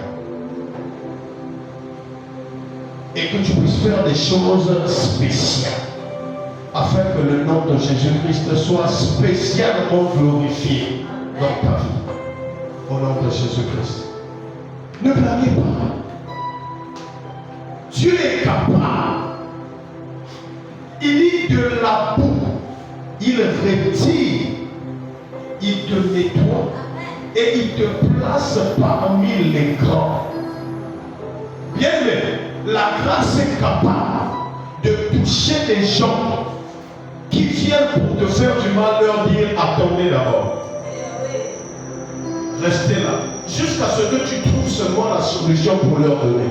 Et que tu puisses faire des choses spéciales. Afin que le nom de Jésus-Christ soit spécialement glorifié dans ta vie. Au nom de Jésus-Christ. Ne blaguez pas. Dieu est capable. Il dit de la boue. Il retire. Il te nettoie. Et il te place parmi les grands. Bien aimé, la grâce est capable de toucher les gens qui viennent pour te faire du mal, leur dire attendez d'abord. Restez là. Jusqu'à ce que tu trouves seulement la solution pour leur donner.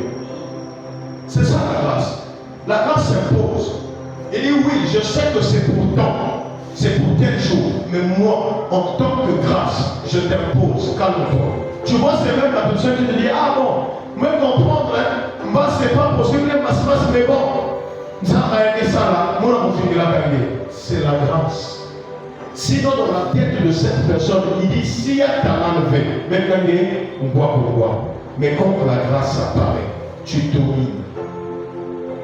C'est ça la grâce. La grâce s'impose. Il dit oui, je sais que c'est pour temps, c'est pour tel jour, mais moi, en tant que grâce, je t'impose, calme-toi. Tu vois, c'est même la personne qui te dit ah bon, me comprendre, hein, moi c'est pas possible, mais bon, ça va aider ça là, moi on finit la gagner. C'est la grâce. Sinon, dans la tête de cette personne, il dit s'il y a ta enlevé, même gagner, on voit pourquoi. Mais quand la grâce apparaît, tu domines.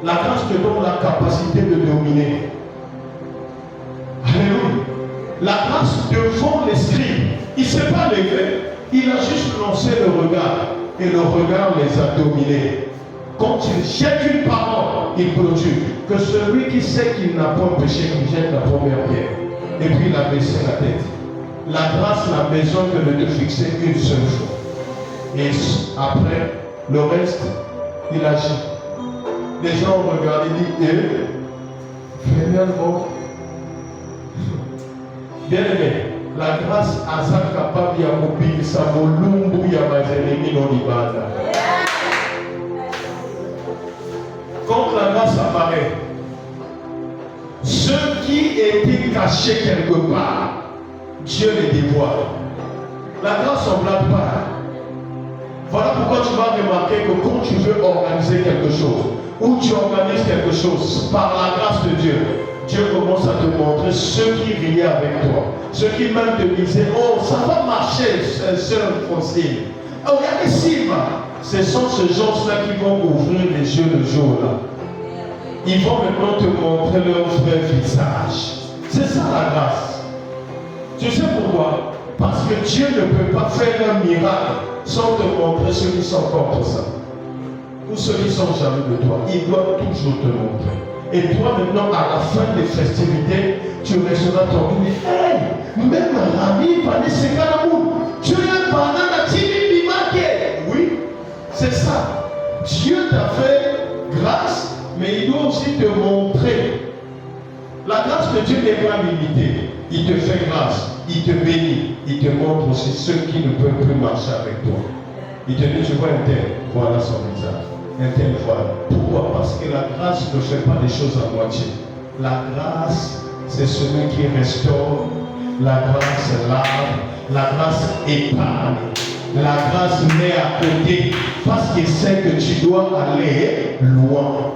La grâce te donne la capacité de dominer. Alléluia. La grâce devant les scribes, il ne s'est pas levé, il a juste lancé le regard. Et le regard les a dominés. Quand il jette une parole, il produit. Que celui qui sait qu'il n'a pas péché, qu'il jette la première pierre. Et puis il a baissé la tête. La grâce n'a besoin que de te fixer une seule fois. Et après, le reste, il agit. Les gens regardent et disent, finalement, bien aimé, la grâce a ça capable de mobile, ça volumbu ya mazélémi non ibada. Quand la grâce apparaît, ceux qui étaient cachés quelque part, Dieu les dévoile. La grâce ne blâme pas. Voilà pourquoi tu vas remarquer que quand tu veux organiser quelque chose, ou tu organises quelque chose par la grâce de Dieu, Dieu commence à te montrer ceux qui riaient avec toi. Ceux qui même te disaient, oh, ça va marcher, sœur Francine. Oh, il y a des cibles. Ce sont ces gens-là qui vont ouvrir les yeux le jour-là. Ils vont maintenant te montrer leur vrai visage. C'est ça la grâce. Tu sais pourquoi? Parce que Dieu ne peut pas faire un miracle sans te montrer ceux qui sont contre ça. Ou ceux qui sont jaloux de toi. Il doit toujours te montrer. Et toi maintenant, à la fin des festivités, tu recevras ton vie. Hey, même Rami va laisser Kalamou. Tu es un banane à Tibi Bimaké. Oui, c'est ça. Dieu t'a fait grâce, mais il doit aussi te montrer. La grâce de Dieu n'est pas limitée. Il te fait grâce, il te bénit, il te montre aussi ceux qui ne peuvent plus marcher avec toi. Il te dit, tu vois un tel, voilà son visage. Un tel, voilà. Pourquoi? Parce que la grâce ne fait pas des choses à moitié. La grâce, c'est celui qui restaure. La grâce lave. La grâce épargne. La grâce met à côté parce qu'il sait que tu dois aller loin.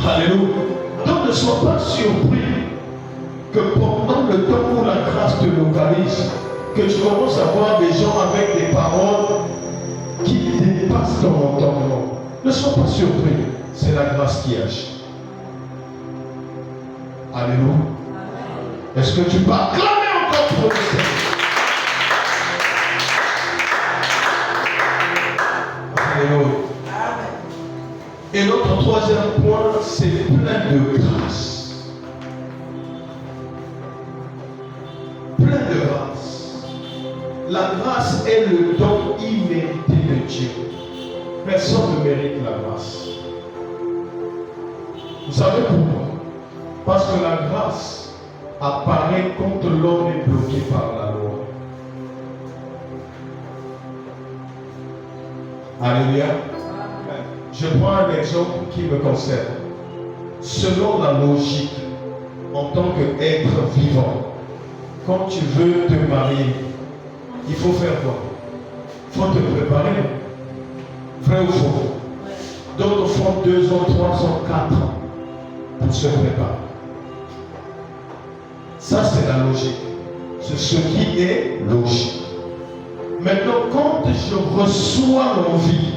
Alléluia. Donc ne sois pas surpris que pendant le temps où la grâce te localise, que tu commences à voir des gens avec des paroles qui dépassent ton entendement. Ne sois pas surpris, c'est la grâce qui agit. Alléluia. Est-ce que tu peux acclamer encore pour le Seigneur? Alléluia. Et notre troisième point, c'est plein de grâce. Plein de grâce. La grâce est le don immérité de Dieu. Personne ne mérite la grâce. Vous savez pourquoi? Parce que la grâce apparaît quand l'homme est bloqué par la loi. Alléluia. Je prends un exemple qui me concerne. Selon la logique, en tant qu'être vivant, quand tu veux te marier, il faut faire quoi? Il faut te préparer. Vrai ou faux? D'autres font 2 ans, 3 ans, 4 ans pour se préparer. Ça, c'est la logique. C'est ce qui est logique. Maintenant, quand je reçois l'envie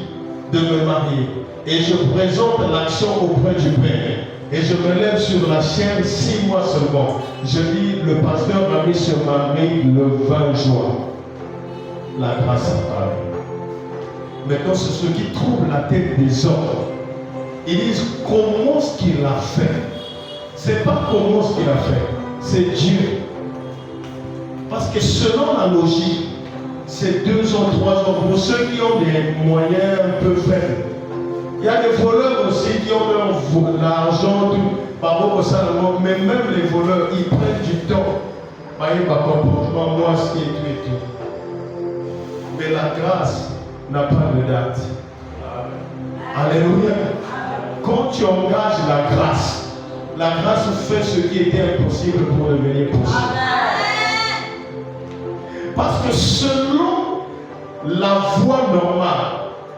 de me marier et je présente l'action auprès du Père et je me lève sur la chaîne 6 mois seulement, je dis, le pasteur m'a mis se marier le 20 juin. La grâce apparaît. Maintenant, c'est ce qui trouble la tête des hommes. Ils disent comment ce qu'il a fait. C'est pas comment ce qu'il a fait, c'est Dieu. Parce que selon la logique, c'est 2 ans, 3 ans pour ceux qui ont des moyens un peu faibles. Il y a des voleurs aussi qui ont l'argent, mais même les voleurs, ils prennent du temps. Voyez ma comportement, moi, ce qui est tout et tout. Mais la grâce n'a pas de date. Alléluia. Quand tu engages la grâce fait ce qui était impossible pour devenir possible. Parce que selon la voie normale,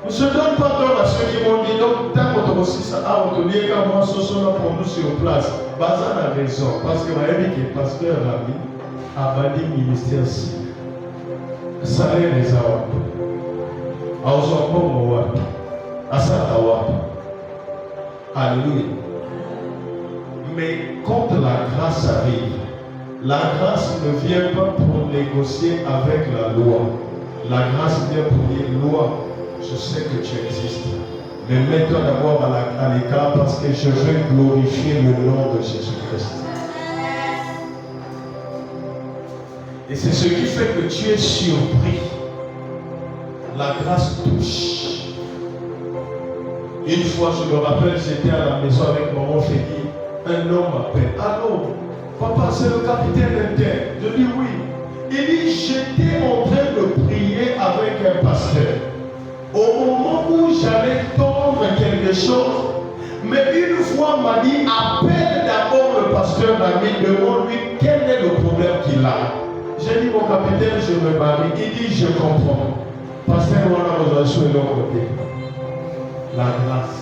ne se donne pas tort à ceux qui m'ont dit, donc, tant qu'on aussi ça a retenu qu'à moi, ce sont là pour nous sur place. Bazan a raison, parce que ma vie qui est pasteur Rami a banni ministère si. Ça est les awap. A Ozombo Mowap. A Satawap. Alléluia. Mais quand la grâce arrive, la grâce ne vient pas pour négocier avec la loi. La grâce vient pour dire, loi, je sais que tu existes. Mais mets-toi d'abord à l'écart parce que je veux glorifier le nom de Jésus-Christ. Et c'est ce qui fait que tu es surpris. La grâce touche. Une fois, je me rappelle, j'étais à la maison avec maman Fédi. Un homme m'appelle. Allô, papa, c'est le capitaine Inter. Je dis oui. Il dit, j'étais en train de prier avec un pasteur. Au moment où j'allais tendre quelque chose, mais une fois m'a dit, appelle d'abord le pasteur David, demande-lui quel est le problème qu'il a. J'ai dit, mon capitaine, je me marie. Il dit, je comprends. Pasteur, on a besoin de l'autre côté. La grâce.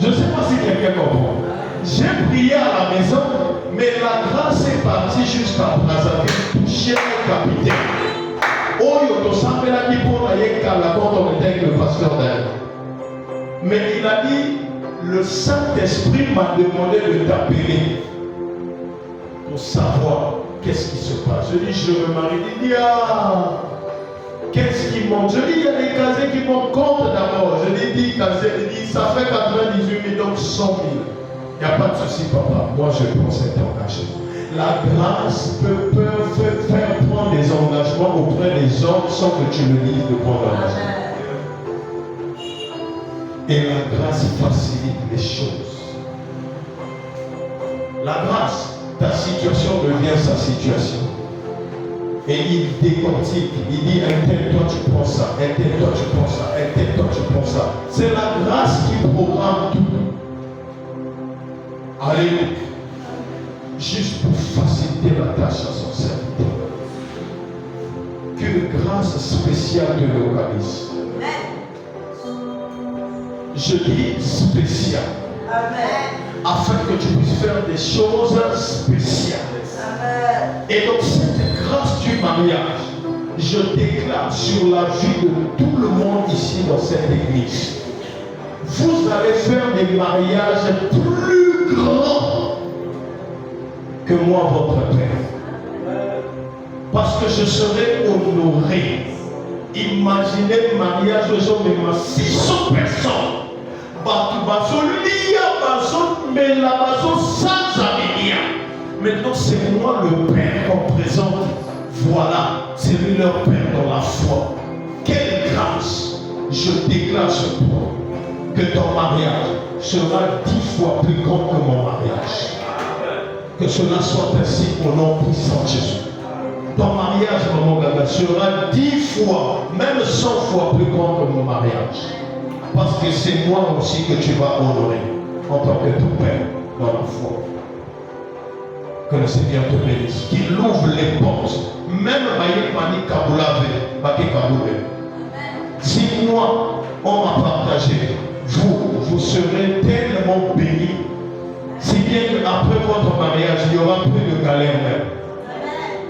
Je ne sais pas si quelqu'un comprend. J'ai prié à la maison, mais la grâce est partie jusqu'à Brazzaville, toucher le capitaine. Oh, il était avec le pasteur d'Aïe. Mais il a dit, le Saint-Esprit m'a demandé de t'appeler pour savoir qu'est-ce qui se passe. Je dis, je me marie. Il dit, ah, qu'est-ce qui manque? Je dis, il y a des casiers qui manquent. Compte d'abord. Je dis, 10 casiers. Il dit, ça fait 98 000, donc 100 000. Il n'y a pas de souci, papa. Moi, je prends cet engagement. La grâce peut faire prendre des engagements auprès des hommes sans que tu le dises de prendre l'engagement. Et la grâce facilite les choses. La grâce, ta situation devient sa situation. Et il décortique, il dit, un tel toi tu prends ça, un tel toi tu prends ça, un tel toi tu prends ça. C'est la grâce qui programme tout. Alléluia. Juste pour faciliter la tâche à son serviteur. qu'une grâce spéciale te localise. Je dis spéciale. Afin que tu puisses faire des choses spéciales. Et donc cette grâce du mariage, je déclare sur la vie de tout le monde ici dans cette église. Vous allez faire des mariages plus grands que moi, votre Père. Parce que je serai honoré. Imaginez le mariage aux hommes et 600 personnes. Maintenant, c'est moi le Père qu'on présente. Voilà, c'est lui leur Père dans la foi. Quelle grâce! Je déclare sur toi que ton mariage sera 10 fois plus grand que mon mariage. Que cela soit ainsi au nom puissant de Jésus. Ton mariage, maman Gaga, sera 10 fois, même 100 fois plus grand que mon mariage. Parce que c'est moi aussi que tu vas honorer en tant que ton Père dans la foi. Que le Seigneur te bénisse. Qu'il ouvre les portes. Même si moi, on m'a partagé, vous serez tellement bénis. Si bien qu'après votre mariage, il n'y aura plus de galère même.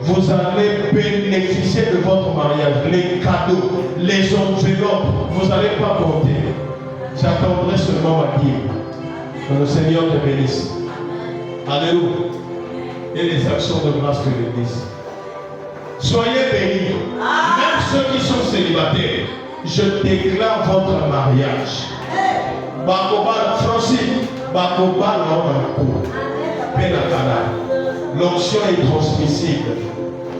Vous allez bénéficier de votre mariage, les cadeaux, les enveloppes, vous n'allez pas compter. J'attendrai seulement à dire que le Seigneur te bénisse. Alléluia. Et les actions de grâce que l'Église. Soyez bénis. Même ceux qui sont célibataires, je déclare votre mariage. Bakoba, Francine, Bakoba, l'onction est transmissible.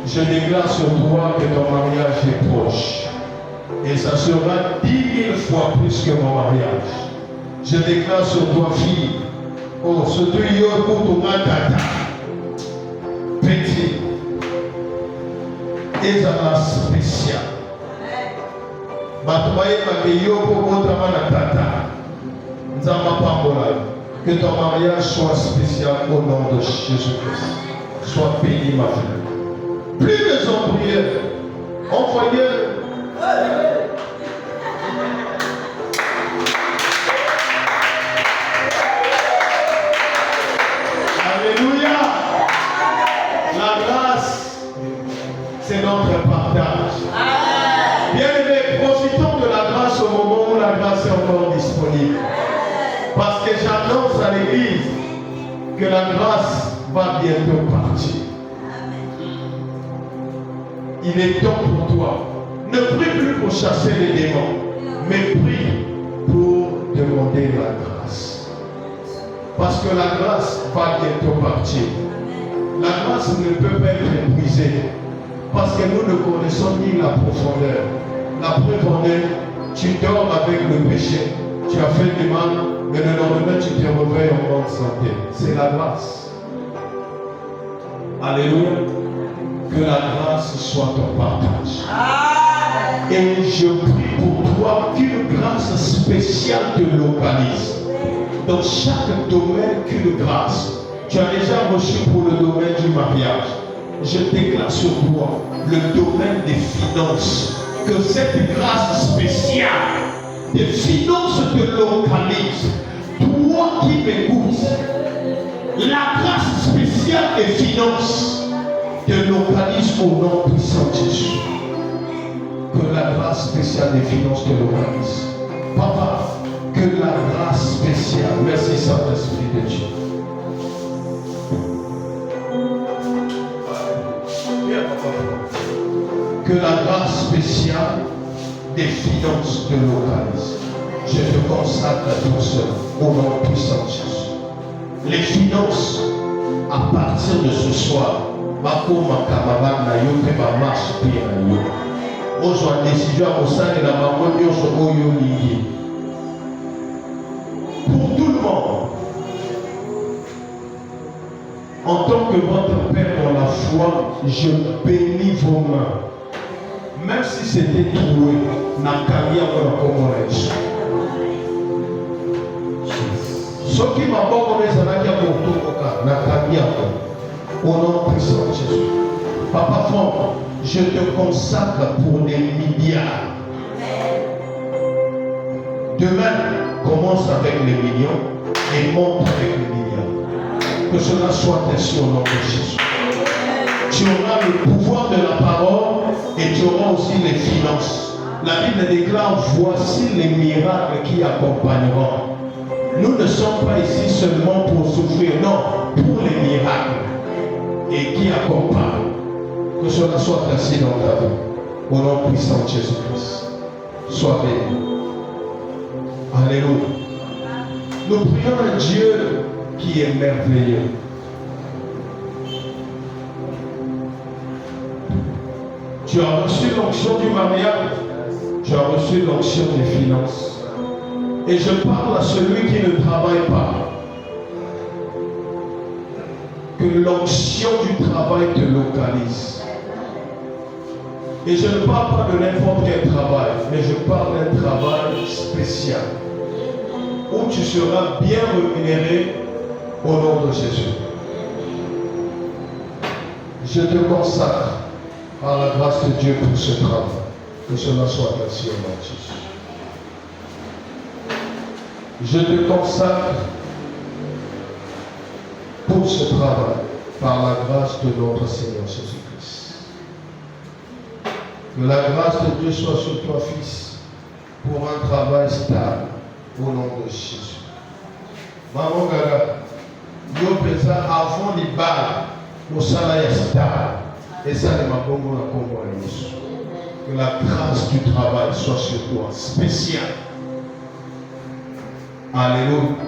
Je déclare sur toi que ton mariage est proche. Et ça sera 10 000 fois plus que mon mariage. Je déclare sur toi, fille. Oh, ce tuyau pour ton tata. Petit. Et ça va spécial. Que ton mariage soit spécial au nom de Jésus-Christ. Sois béni, ma fille. Plus de en prière. Envoyez. Alléluia. La grâce, c'est notre partage. Bien-aimés, profitons de la grâce au moment où la grâce est encore disponible. Parce que j'annonce à l'église que la grâce va bientôt partir. Il est temps pour toi. Ne prie plus pour chasser les démons, mais prie pour demander la grâce. Parce que la grâce va bientôt partir. La grâce ne peut pas être épuisée. Parce que nous ne connaissons ni la profondeur. La preuve en est, tu dors avec le péché. Tu as fait du mal, mais le lendemain tu te réveilles en bonne santé. C'est la grâce. Alléluia. Que la grâce soit ton partage. Et je prie pour toi qu'une grâce spéciale te localise. Dans chaque domaine, qu'une grâce. Tu as déjà reçu pour le domaine du mariage. Je déclare sur toi le domaine des finances. Que cette grâce spéciale des finances te localisent. Toi qui m'écoutes, la grâce spéciale des finances te localise au nom puissant de Jésus. Que la grâce spéciale des finances te localise. Papa, que la grâce spéciale, merci Saint-Esprit de Dieu. Que la grâce spéciale des finances te localise. Je te consacre à ton seul au nom puissant de Jésus. Les finances, à partir de ce soir, pour tout le monde, en tant que votre Père dans la foi, je bénis vos mains. Même si c'était troué, Nakalia Morakomoresh. Ce qui m'a beaucoup mis à la pour tout Nakalia, au nom puissant de Jésus. Papa fort, Je te consacre pour des milliards. Demain, commence avec les millions et monte avec les milliards. Que cela soit ainsi au nom de Jésus. Tu auras le pouvoir de la parole et tu auras aussi les finances. La Bible déclare, voici les miracles qui accompagneront. Nous ne sommes pas ici seulement pour souffrir, non, pour les miracles et qui accompagnent. Que cela soit ainsi dans ta vie. Au nom puissant de Jésus-Christ. Sois béni. Alléluia. Nous prions un Dieu qui est merveilleux. Tu as reçu l'onction du mariage. Tu as reçu l'onction des finances. Et je parle à celui qui ne travaille pas. Que l'onction du travail te localise. Et je ne parle pas de n'importe quel travail, mais je parle d'un travail spécial. Où tu seras bien rémunéré au nom de Jésus. Je te consacre par la grâce de Dieu pour ce travail. Que cela soit ainsi au nom de Jésus. Je te consacre pour ce travail par la grâce de notre Seigneur Jésus-Christ. Que la grâce de Dieu soit sur toi, fils, pour un travail stable au nom de Jésus. Maman Gaga, yo pesa avant les balles, au salaire stable. Et ça, les makombo la kombo à Jésus. Que la grâce du travail soit sur toi, spécial. Alléluia.